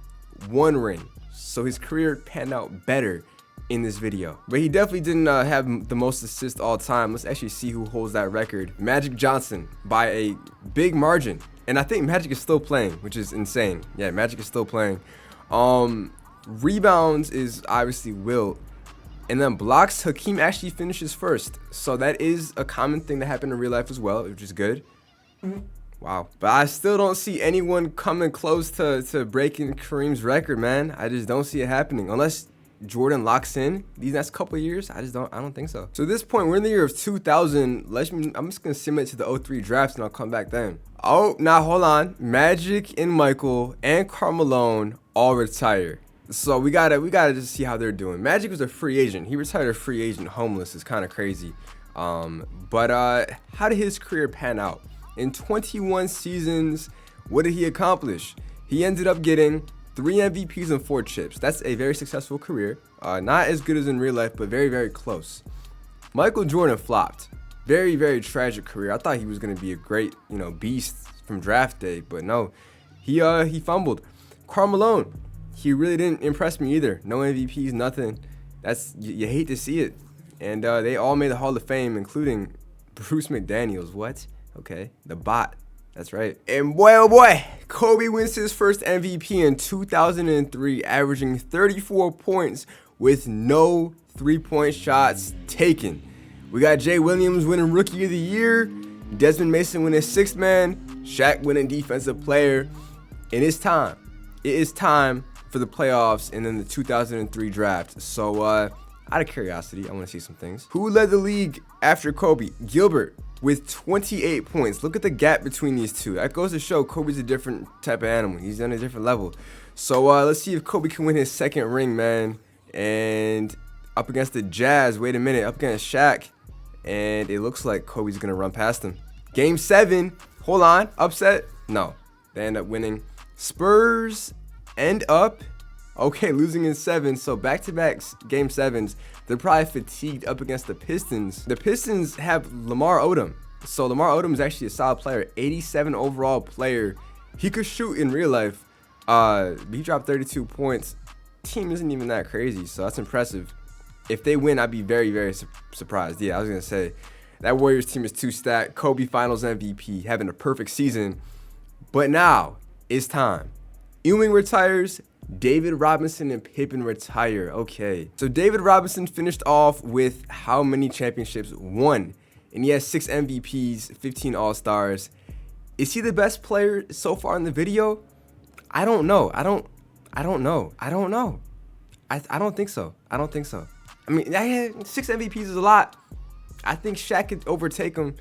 Speaker 1: 1 ring. So his career panned out better in this video. But he definitely didn't have the most assists all time. Let's actually see who holds that record. Magic Johnson by a big margin. And I think Magic is still playing, which is insane. Yeah, Magic is still playing. Rebounds is obviously Wilt. And then blocks, Hakeem actually finishes first. So that is a common thing that happened in real life as well, which is good. Wow. But I still don't see anyone coming close to breaking Kareem's record, man. I just don't see it happening. Unless Jordan locks in these next couple of years, I don't think so. So at this point, we're in the year of 2000. I'm just gonna simulate to the 03 drafts and I'll come back then. Oh, now hold on. Magic and Michael and Carmelo all retire. So we gotta just see how they're doing. Magic was a free agent. He retired a free agent homeless. It's kind of crazy. But how did his career pan out? In 21 seasons, what did he accomplish? He ended up getting 3 MVPs and 4 chips. That's a very successful career. Not as good as in real life, but very, very close. Michael Jordan flopped. Very, very tragic career. I thought he was going to be a great, beast from draft day, but no. He fumbled. Carmelo, he really didn't impress me either. No MVPs, nothing. You hate to see it. And they all made the Hall of Fame, including Bruce McDaniels. What? Okay, the bot. That's right. And boy, oh boy, Kobe wins his first MVP in 2003, averaging 34 points with no 3-point shots taken. We got Jay Williams winning Rookie of the Year, Desmond Mason winning 6th man, Shaq winning Defensive Player. And it's time. It is time for the playoffs and then the 2003 draft. So, out of curiosity, I want to see some things. Who led the league after Kobe? Gilbert with 28 points. Look at the gap between these two. That goes to show Kobe's a different type of animal. He's on a different level. So let's see if Kobe can win his 2nd ring, man. And up against the Jazz. Wait a minute. Up against Shaq. And it looks like Kobe's going to run past him. Game 7. Hold on. Upset? No. They end up winning. Spurs end up, okay, losing in 7. So back-to-back game 7s. They're probably fatigued up against the Pistons. The Pistons have Lamar Odom. So Lamar Odom is actually a solid player. 87 overall player. He could shoot in real life. He dropped 32 points. Team isn't even that crazy, so that's impressive. If they win, I'd be very, very surprised. Yeah, I was going to say, that Warriors team is 2 stacked. Kobe Finals MVP, having a perfect season. But now, it's time. Ewing retires. David Robinson and Pippen retire. Okay. So David Robinson finished off with how many championships? 1. And he has 6 MVPs, 15 All-Stars. Is he the best player so far in the video? I don't know. I don't know. I don't think so. I mean, 6 MVPs is a lot. I think Shaq could overtake him.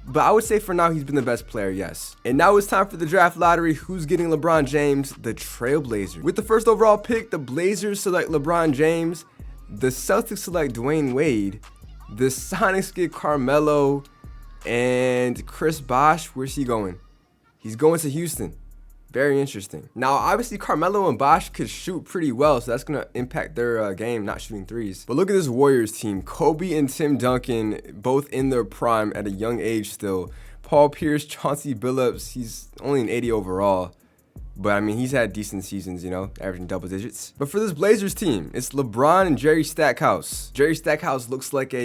Speaker 1: But I would say for now, he's been the best player, yes. And now it's time for the draft lottery. Who's getting LeBron James? The Trailblazers. With the first overall pick, the Blazers select LeBron James. The Celtics select Dwayne Wade. The Sonics get Carmelo. And Chris Bosh, where's he going? He's going to Houston. Very interesting. Now, obviously, Carmelo and Bosh could shoot pretty well, so that's going to impact their game, not shooting threes. But look at this Warriors team. Kobe and Tim Duncan, both in their prime at a young age still. Paul Pierce, Chauncey Billups, he's only an 80 overall. But, I mean, he's had decent seasons, averaging double digits. But for this Blazers team, it's LeBron and Jerry Stackhouse. Jerry Stackhouse looks like one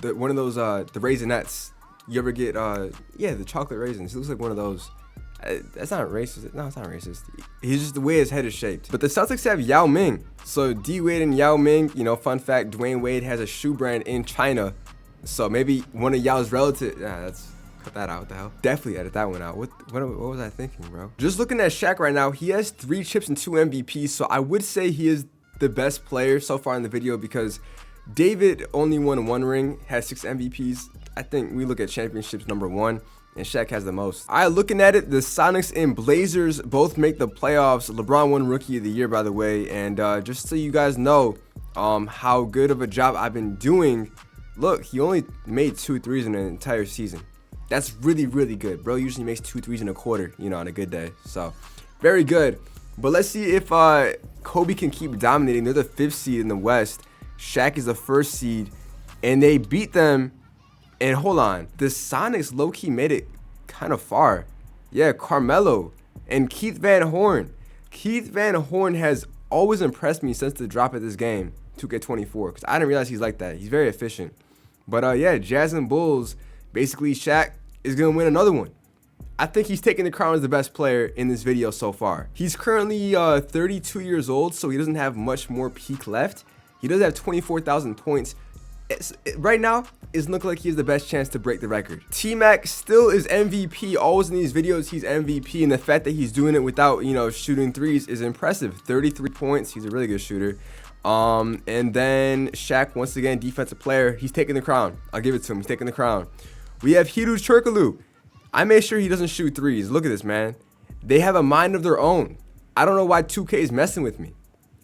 Speaker 1: of those, the Raisinets. You ever get, the chocolate raisins. He looks like one of those. That's not racist. No, it's not racist. He's just the way his head is shaped. But the Celtics have Yao Ming. So D Wade and Yao Ming, fun fact, Dwayne Wade has a shoe brand in China. So maybe one of Yao's relatives. Cut that out. What the hell? Definitely edit that one out. What was I thinking, bro? Just looking at Shaq right now, he has 3 chips and 2 MVPs. So I would say he is the best player so far in the video because David only won 1 ring, has 6 MVPs. I think we look at championships #1, and Shaq has the most. All right, looking at it, the Sonics and Blazers both make the playoffs. LeBron won Rookie of the Year, by the way. And just so you guys know how good of a job I've been doing, look, he only made 2 threes in an entire season. That's really, really good. Bro usually makes 2 threes in a quarter, you know, on a good day. So, very good. But let's see if Kobe can keep dominating. They're the 5th seed in the West. Shaq is the 1st seed. And they beat them. And hold on. The Sonics low-key made it kind of far. Yeah, Carmelo and Keith Van Horn. Keith Van Horn has always impressed me since the drop of this game, 2K24. Because I didn't realize he's like that. He's very efficient. But yeah, Jazz and Bulls, basically Shaq is going to win another one. I think he's taking the crown as the best player in this video so far. He's currently 32 years old, so he doesn't have much more peak left. He does have 24,000 points. Right now, it's looking like he has the best chance to break the record. T-Mac still is MVP. Always in these videos, he's MVP, and the fact that he's doing it without, you know, shooting threes is impressive. 33 points. He's a really good shooter. And then Shaq, once again, defensive player. He's taking the crown. I'll give it to him. He's taking the crown. We have Hidu Turkoglu. I made sure he doesn't shoot threes. Look at this, man. They have a mind of their own. I don't know why 2K is messing with me.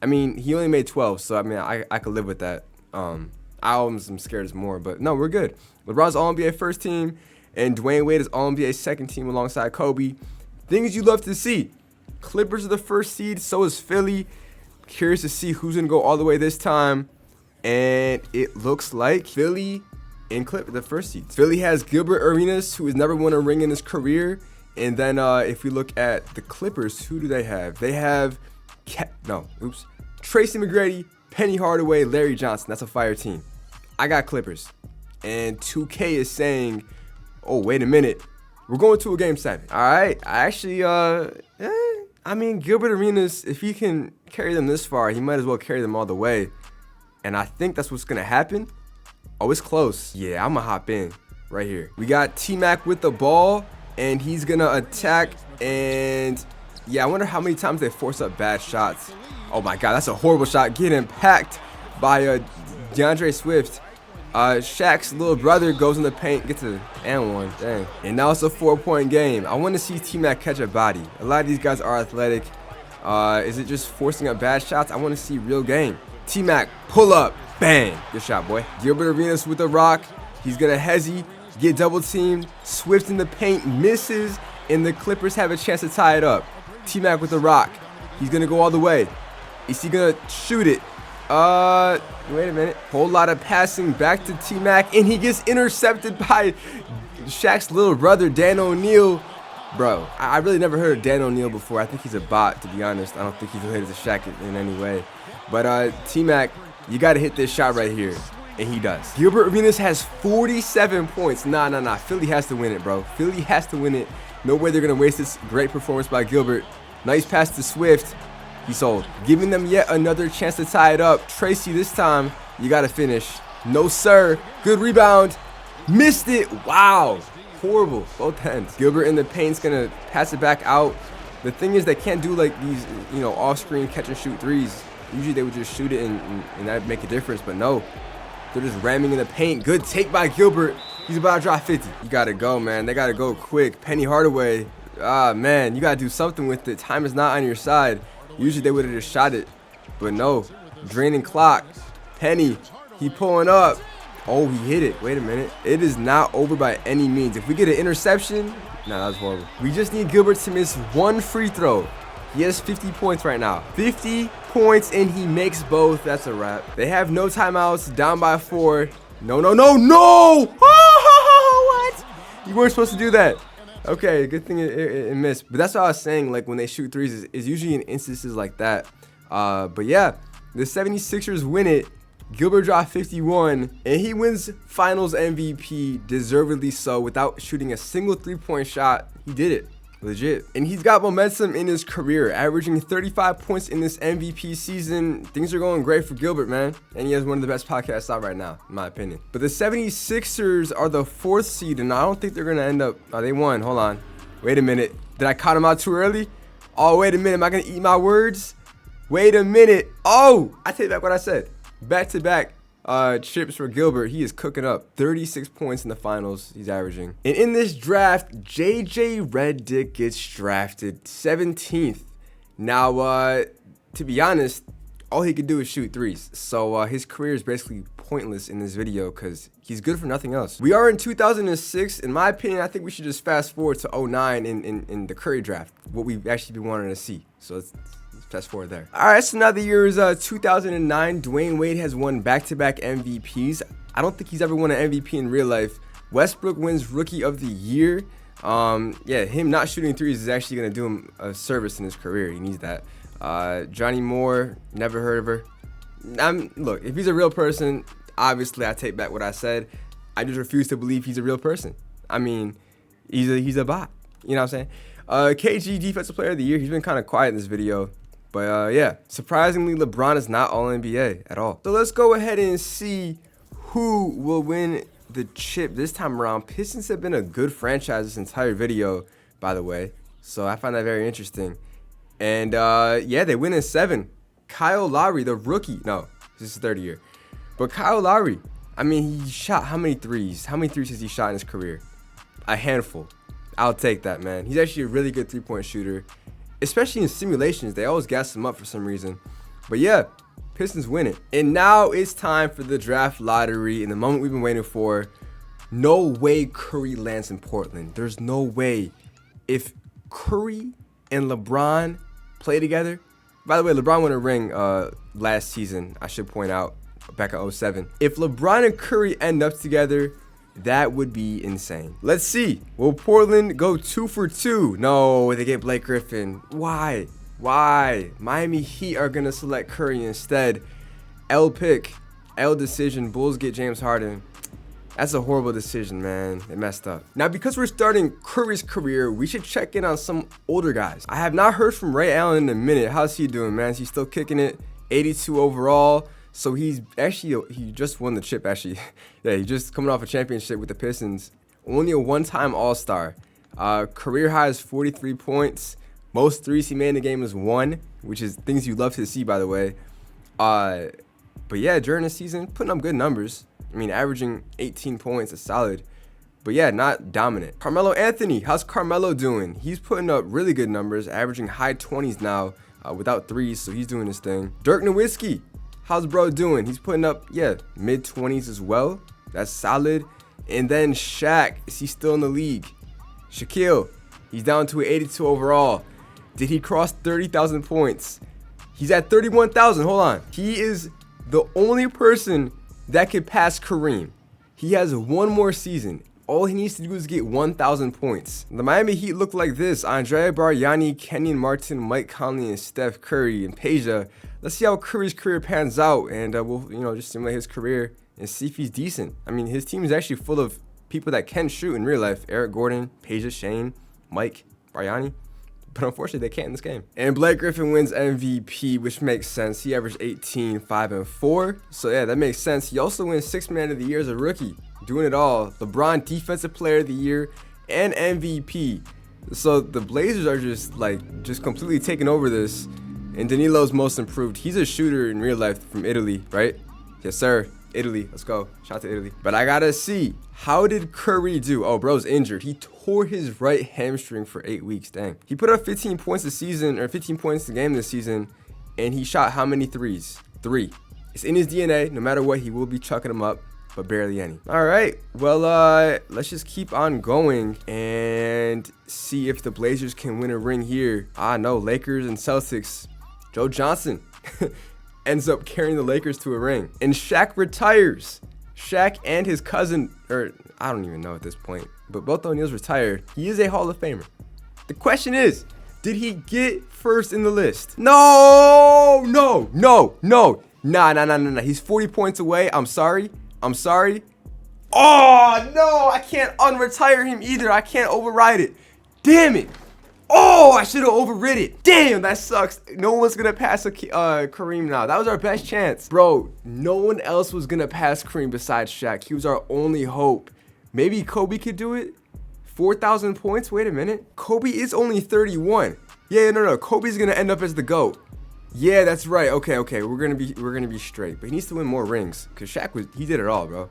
Speaker 1: I mean, he only made 12, so I mean, I could live with that. I almost am scared as more, but no, we're good. LeBron's All-NBA 1st team, and Dwayne Wade is All-NBA 2nd team alongside Kobe. Things you love to see. Clippers are the 1st seed, so is Philly. Curious to see who's going to go all the way this time. And it looks like Philly and Clip the 1st seed. Philly has Gilbert Arenas, who has never won a ring in his career. And then if we look at the Clippers, who do they have? They have Tracy McGrady, Penny Hardaway, Larry Johnson. That's a fire team. I got Clippers. And 2K is saying, oh, wait a minute. We're going to a game 7. All right. I actually, I mean, Gilbert Arenas, if he can carry them this far, he might as well carry them all the way. And I think that's what's going to happen. Oh, it's close. Yeah, I'm going to hop in right here. We got T-Mac with the ball, and he's going to attack. And, yeah, I wonder how many times they force up bad shots. Oh, my God, that's a horrible shot. Getting packed by DeAndre Swift. Shaq's little brother goes in the paint, gets an and one. Dang. And now it's a 4-point game. I want to see T-Mac catch a body. A lot of these guys are athletic. Is it just forcing up bad shots? I want to see real game. T-Mac, pull up. Bang. Good shot, boy. Gilbert Arenas with the rock. He's going to hezzy, get double teamed. Swift in the paint, misses. And the Clippers have a chance to tie it up. T-Mac with the rock. He's going to go all the way. Is he going to shoot it? Wait a minute. Whole lot of passing back to T-Mac. And he gets intercepted by Shaq's little brother, Dan O'Neal. Bro, I really never heard of Dan O'Neal before. I think he's a bot, to be honest. I don't think he's related to Shaq in any way. But T-Mac, you got to hit this shot right here. And he does. Gilbert Arenas has 47 points. Nah. Philly has to win it, bro. Philly has to win it. No way they're going to waste this great performance by Gilbert. Nice pass to Swift. He sold. Giving them yet another chance to tie it up. Tracy, this time, you got to finish. No, sir. Good rebound. Missed it. Wow. Horrible. Both ends. Gilbert in the paint's going to pass it back out. The thing is, they can't do like these, you know, off-screen catch and shoot threes. Usually they would just shoot it and that'd make a difference, but no. They're just ramming in the paint. Good take by Gilbert. He's about to drop 50. You got to go, man. They got to go quick. Penny Hardaway. Ah, man. You got to do something with it. Time is not on your side. Usually they would have just shot it, but no. Draining clock. Penny. He pulling up. Oh, he hit it. Wait a minute. It is not over by any means. If we get an interception, nah, that was horrible. We just need Gilbert to miss one free throw. He has 50 points right now. 50 points, and he makes both. That's a wrap. They have no timeouts. Down by 4. No. Oh, what? You weren't supposed to do that. Okay, good thing it missed. But that's what I was saying. Like, when they shoot threes, is usually in instances like that. But yeah, the 76ers win it. Gilbert dropped 51, and he wins Finals MVP, deservedly so, without shooting a single three-point shot. He did it. Legit. And he's got momentum in his career, averaging 35 points in this MVP season. Things are going great for Gilbert, man. And he has one of the best podcasts out right now, in my opinion. But the 76ers are the 4th seed, and I don't think they're going to end up... Oh, they won. Hold on. Wait a minute. Did I count them out too early? Oh, wait a minute. Am I going to eat my words? Wait a minute. Oh, I take back what I said. Back-to-back chips for Gilbert. He is cooking up. 36 points in the finals he's averaging. And in this draft, JJ Redick gets drafted 17th. Now, to be honest, all he could do is shoot threes. So his career is basically pointless in this video because he's good for nothing else. We are in 2006. In my opinion, I think we should just fast forward to 09 in the Curry draft, what we've actually been wanting to see. So let's fast forward there. All right, so now the year is 2009. Dwayne Wade has won back-to-back MVPs. I don't think he's ever won an MVP in real life. Westbrook wins Rookie of the Year. Yeah, him not shooting threes is actually going to do him a service in his career. He needs that. Johnny Moore, never heard of her. Look, if he's a real person, obviously I take back what I said. I just refuse to believe he's a real person. I mean, he's a bot. You know what I'm saying? KG Defensive Player of the Year. He's been kind of quiet in this video. But yeah, surprisingly, LeBron is not all NBA at all. So let's go ahead and see who will win the chip this time around. Pistons have been a good franchise this entire video, by the way. So I find that very interesting. And yeah, they win in 7. Kyle Lowry, the rookie. No, this is his third year. But Kyle Lowry, I mean, he shot how many threes? How many threes has he shot in his career? A handful. I'll take that, man. He's actually a really good three-point shooter. Especially in simulations, they always gas him up for some reason. But yeah, Pistons win it. And now it's time for the draft lottery, and the moment we've been waiting for. No way Curry lands in Portland. There's no way. If Curry and LeBron play together. By the way, LeBron won a ring last season, I should point out, back in 07. If LeBron and Curry end up together, that would be insane. Let's see. Will Portland go 2 for 2? No, they get Blake Griffin. Why? Why? Miami Heat are going to select Curry instead. L pick. L decision. Bulls get James Harden. That's a horrible decision, man. They messed up. Now, because we're starting Curry's career, we should check in on some older guys. I have not heard from Ray Allen in a minute. How's he doing, man? Is he still kicking it? 82 overall. So he's actually, he just won the chip, actually. Yeah, he's just coming off a championship with the Pistons. Only a one-time All-Star. Career high is 43 points. Most threes he made in the game is 1, which is things you love to see, by the way. But yeah, during the season, putting up good numbers. I mean, averaging 18 points is solid. But yeah, not dominant. Carmelo Anthony, how's Carmelo doing? He's putting up really good numbers, averaging high 20s now without threes, so he's doing his thing. Dirk Nowitzki, how's bro doing? He's putting up, yeah, mid-20s as well. That's solid. And then Shaq, is he still in the league? Shaquille, he's down to an 82 overall. Did he cross 30,000 points? He's at 31,000. Hold on. He is the only person that could pass Kareem. He has one more season. All he needs to do is get 1,000 points. The Miami Heat look like this. Andrea Bargnani, Kenyon Martin, Mike Conley, and Steph Curry and Peja. Let's see how Curry's career pans out, and we'll just simulate his career and see if he's decent. I mean, his team is actually full of people that can shoot in real life. Eric Gordon, Peja, Shane, Mike, Bargnani. But unfortunately, they can't in this game. And Blake Griffin wins MVP, which makes sense. He averaged 18, 5, and 4. So yeah, that makes sense. He also wins 6th Man of the Year as a rookie. Doing it all. LeBron Defensive Player of the Year and MVP. So the Blazers are just completely taking over this. And Danilo's most improved. He's a shooter in real life from Italy, right? Yes, sir. Italy. Let's go. Shout out to Italy. But I gotta see. How did Curry do? Oh, bro's injured. He tore his right hamstring for 8 weeks. Dang. He put up 15 points this season, or 15 points a game this season. And he shot how many threes? 3. It's in his DNA. No matter what, he will be chucking them up, but barely any. All right. Well, let's just keep on going and see if the Blazers can win a ring here. No. Lakers and Celtics. Joe Johnson ends up carrying the Lakers to a ring. And Shaq retires. Shaq and his cousin, or I don't even know at this point, but both O'Neals retired. He is a Hall of Famer. The question is, did he get first in the list? No. Nah. He's 40 points away. I'm sorry. Oh, no, I can't unretire him either. I can't override it. Damn it. Oh, I should have overrid it. Damn, that sucks. No one's going to pass Kareem now. That was our best chance. Bro, no one else was going to pass Kareem besides Shaq. He was our only hope. Maybe Kobe could do it. 4,000 points? Wait a minute. Kobe is only 31. Yeah, no. Kobe's going to end up as the GOAT. Yeah, that's right. Okay. We're gonna be straight. But he needs to win more rings. Cause he did it all, bro.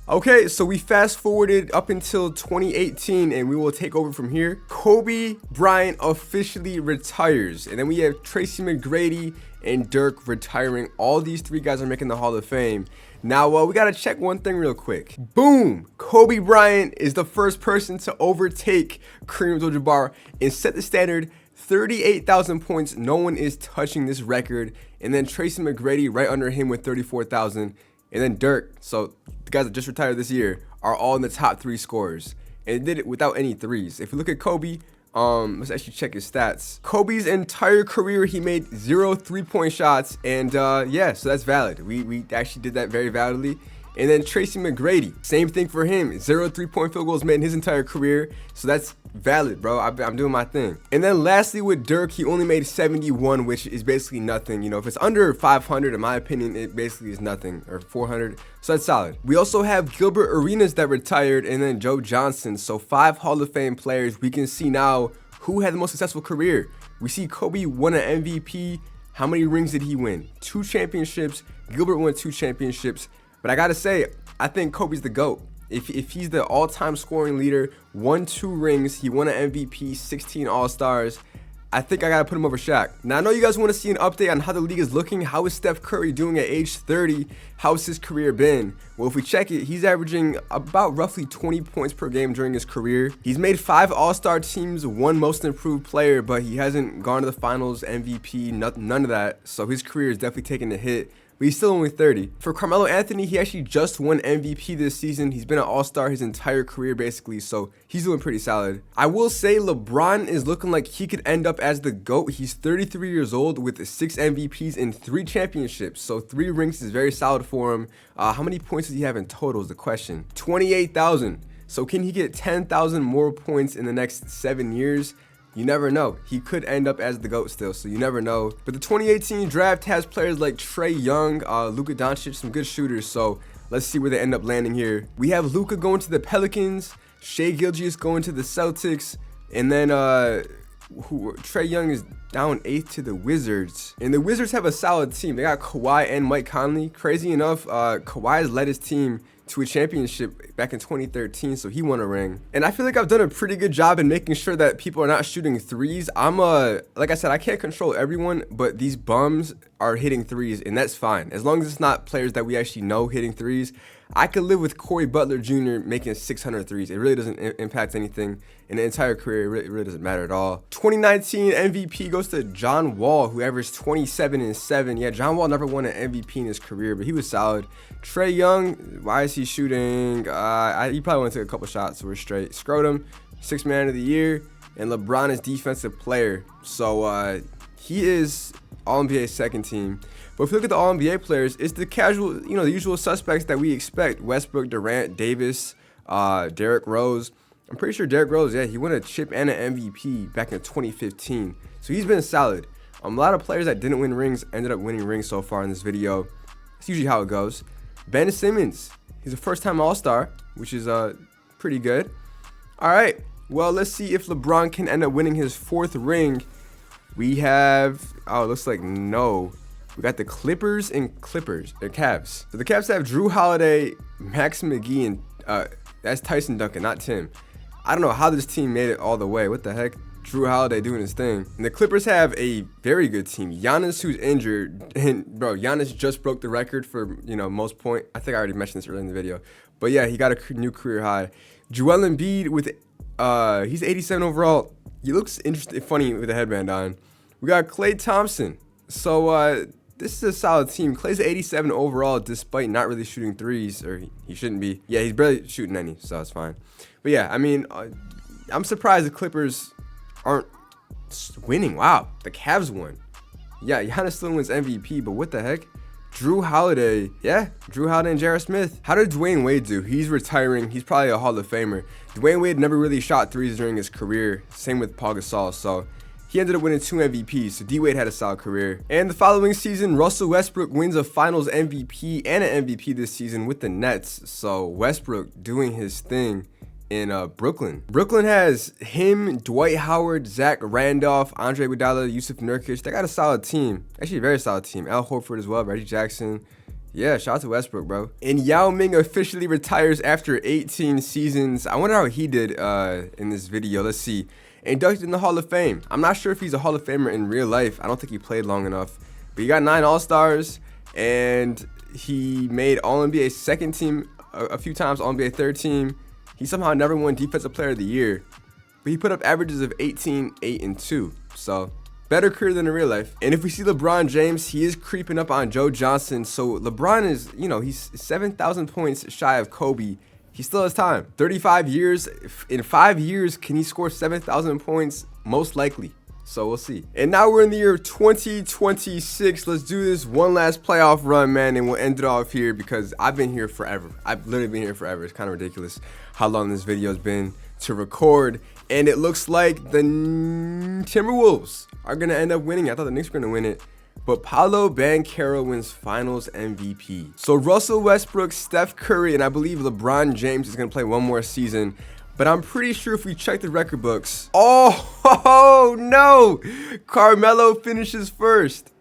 Speaker 1: Okay, so we fast forwarded up until 2018 and we will take over from here. Kobe Bryant officially retires. And then we have Tracy McGrady and Dirk retiring. All these three guys are making the Hall of Fame. Now, we got to check one thing real quick. Boom! Kobe Bryant is the first person to overtake Kareem Abdul-Jabbar and set the standard. 38,000 points. No one is touching this record. And then Tracy McGrady right under him with 34,000. And then Dirk, so the guys that just retired this year, are all in the top 3 scorers. And they did it without any threes. If you look at Kobe, let's actually check his stats. Kobe's entire career, he made 0 3-point shots. And yeah, so that's valid. We actually did that very validly. And then Tracy McGrady, same thing for him. 0 3-point field goals made in his entire career. So that's valid, bro. I'm doing my thing. And then lastly with Dirk, he only made 71, which is basically nothing. You know, if it's under 500, in my opinion, it basically is nothing, or 400. So that's solid. We also have Gilbert Arenas that retired, and then Joe Johnson. So 5 Hall of Fame players. We can see now who had the most successful career. We see Kobe won an MVP. How many rings did he win? 2 championships. Gilbert won 2 championships. But I gotta say, I think Kobe's the GOAT. If he's the all-time scoring leader, won 2 rings, he won an MVP, 16 All-Stars, I think I gotta put him over Shaq. Now I know you guys want to see an update on how the league is looking. How is Steph Curry doing at age 30? How's his career been? Well, if we check it, he's averaging about roughly 20 points per game during his career. He's made 5 All-Star teams, 1 Most Improved Player, but he hasn't gone to the finals, MVP, none of that. So his career is definitely taking a hit. But he's still only 30. For Carmelo Anthony, he actually just won MVP this season. He's been an all-star his entire career, basically, so he's doing pretty solid. I will say LeBron is looking like he could end up as the GOAT. He's 33 years old with 6 MVPs and 3 championships, so 3 rings is very solid for him. How many points does he have in total is the question. 28,000. So can he get 10,000 more points in the next 7 years? You never know. He could end up as the GOAT still, so you never know. But the 2018 draft has players like Trae Young, Luka Doncic, some good shooters, so let's see where they end up landing here. We have Luka going to the Pelicans, Shai Gilgeous going to the Celtics, and then Trae Young is down 8th to the Wizards. And the Wizards have a solid team. They got Kawhi and Mike Conley. Crazy enough, Kawhi has led his team to a championship back in 2013, so he won a ring. And I feel like I've done a pretty good job in making sure that people are not shooting threes. Like I said, I can't control everyone, but these bums are hitting threes, and that's fine. As long as it's not players that we actually know hitting threes. I could live with Corey Butler Jr. making 600 threes. It really doesn't impact anything in the entire career. It really doesn't matter at all. 2019 MVP goes to John Wall, who averaged 27 and 7. Yeah, John Wall never won an MVP in his career, but he was solid. Trae Young, why is he shooting? He probably want to take a couple shots, so we're straight. Scrotum, 6th man of the year, and LeBron is defensive player. So he is All-NBA second team. But if you look at the All-NBA players, it's the casual, the usual suspects that we expect. Westbrook, Durant, Davis, Derrick Rose. I'm pretty sure Derrick Rose, yeah, he won a chip and an MVP back in 2015. So he's been solid. A lot of players that didn't win rings ended up winning rings so far in this video. That's usually how it goes. Ben Simmons, he's a first-time All-Star, which is pretty good. All right, well, let's see if LeBron can end up winning his 4th ring. We have, it looks like no. We got the Clippers and Cavs. So the Cavs have Drew Holiday, Max McGee, and that's Tyson Duncan, not Tim. I don't know how this team made it all the way. What the heck? Drew Holiday doing his thing. And the Clippers have a very good team. Giannis, who's injured, and bro, Giannis just broke the record for most point. I think I already mentioned this earlier in the video, but yeah, he got a new career high. Joel Embiid with he's 87 overall. He looks interesting, funny with the headband on. We got Klay Thompson. So this is a solid team. Klay's 87 overall, despite not really shooting threes, or he shouldn't be. Yeah, he's barely shooting any, so it's fine. But yeah, I mean, I'm surprised the Clippers aren't winning. Wow, the Cavs won. Yeah, Giannis still wins MVP, but what the heck? Drew Holiday, yeah, Drew Holiday and J.R. Smith. How did Dwayne Wade do? He's retiring. He's probably a Hall of Famer. Dwayne Wade never really shot threes during his career. Same with Paul Gasol, so he ended up winning 2 MVPs, so D-Wade had a solid career. And the following season, Russell Westbrook wins a Finals MVP and an MVP this season with the Nets. So Westbrook doing his thing in Brooklyn. Brooklyn has him, Dwight Howard, Zach Randolph, Andre Iguodala, Yusuf Nurkic. They got a solid team. Actually, a very solid team. Al Horford as well, Reggie Jackson. Yeah, shout out to Westbrook, bro. And Yao Ming officially retires after 18 seasons. I wonder how he did in this video. Let's see. Inducted in the Hall of Fame. I'm not sure if he's a Hall of Famer in real life. I don't think he played long enough. But he got 9 All-Stars, and he made All-NBA second team a few times, All-NBA third team. He somehow never won Defensive Player of the Year. But he put up averages of 18, 8, and 2. So better career than in real life. And if we see LeBron James, he is creeping up on Joe Johnson. So LeBron is, you know, he's 7,000 points shy of Kobe. He still has time. 35 years. In 5 years, can he score 7,000 points? Most likely. So we'll see. And now we're in the year 2026. Let's do this one last playoff run, man, and we'll end it off here because I've been here forever. I've literally been here forever. It's kind of ridiculous how long this video has been to record. And it looks like the Timberwolves are going to end up winning. I thought the Knicks were going to win it. But Paolo Banchero wins Finals MVP. So Russell Westbrook, Steph Curry, and I believe LeBron James is going to play one more season. But I'm pretty sure if we check the record books... Oh, no! Carmelo finishes first.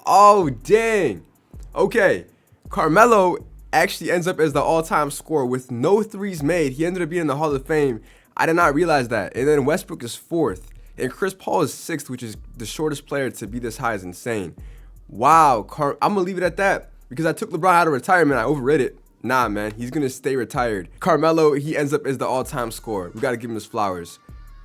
Speaker 1: Oh, dang. Okay. Carmelo actually ends up as the all-time scorer with no threes made. He ended up being in the Hall of Fame. I did not realize that. And then Westbrook is 4th. And Chris Paul is 6th, which is the shortest player to be this high is insane. Wow. I'm going to leave it at that because I took LeBron out of retirement. I overrated it. Nah, man. He's going to stay retired. Carmelo, he ends up as the all-time scorer. We got to give him his flowers.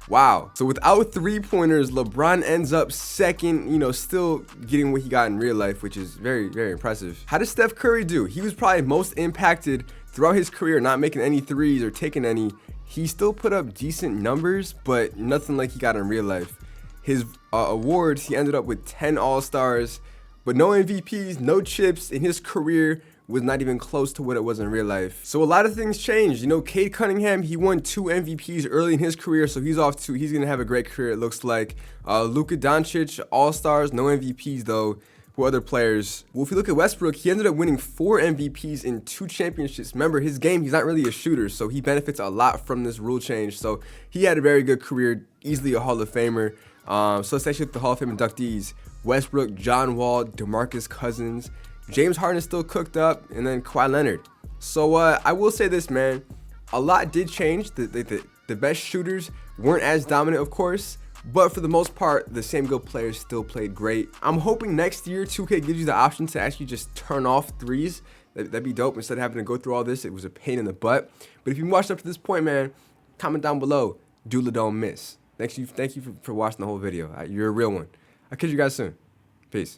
Speaker 1: Wow. So without three-pointers, LeBron ends up 2nd, you know, still getting what he got in real life, which is very, very impressive. How does Steph Curry do? He was probably most impacted throughout his career, not making any threes or taking any. He still put up decent numbers, but nothing like he got in real life. His awards, he ended up with 10 All-Stars, but no MVPs, no chips in his career. Was not even close to what it was in real life. So a lot of things changed. You know, Cade Cunningham, he won 2 MVPs early in his career, so he's gonna have a great career, it looks like. Luka Doncic, All-Stars, no MVPs though. Who other players? Well, if you look at Westbrook, he ended up winning 4 MVPs in 2 championships. Remember, his game, he's not really a shooter, so he benefits a lot from this rule change. So he had a very good career, easily a Hall of Famer. So let's actually look at the Hall of Fame inductees. Westbrook, John Wall, DeMarcus Cousins, James Harden is still cooked up, and then Kawhi Leonard. So I will say this, man. A lot did change. The best shooters weren't as dominant, of course, but for the most part, the same good players still played great. I'm hoping next year 2K gives you the option to actually just turn off threes. That'd be dope instead of having to go through all this. It was a pain in the butt. But if you watched up to this point, man, comment down below. Dullah don't miss. Thank you for watching the whole video. You're a real one. I'll catch you guys soon. Peace.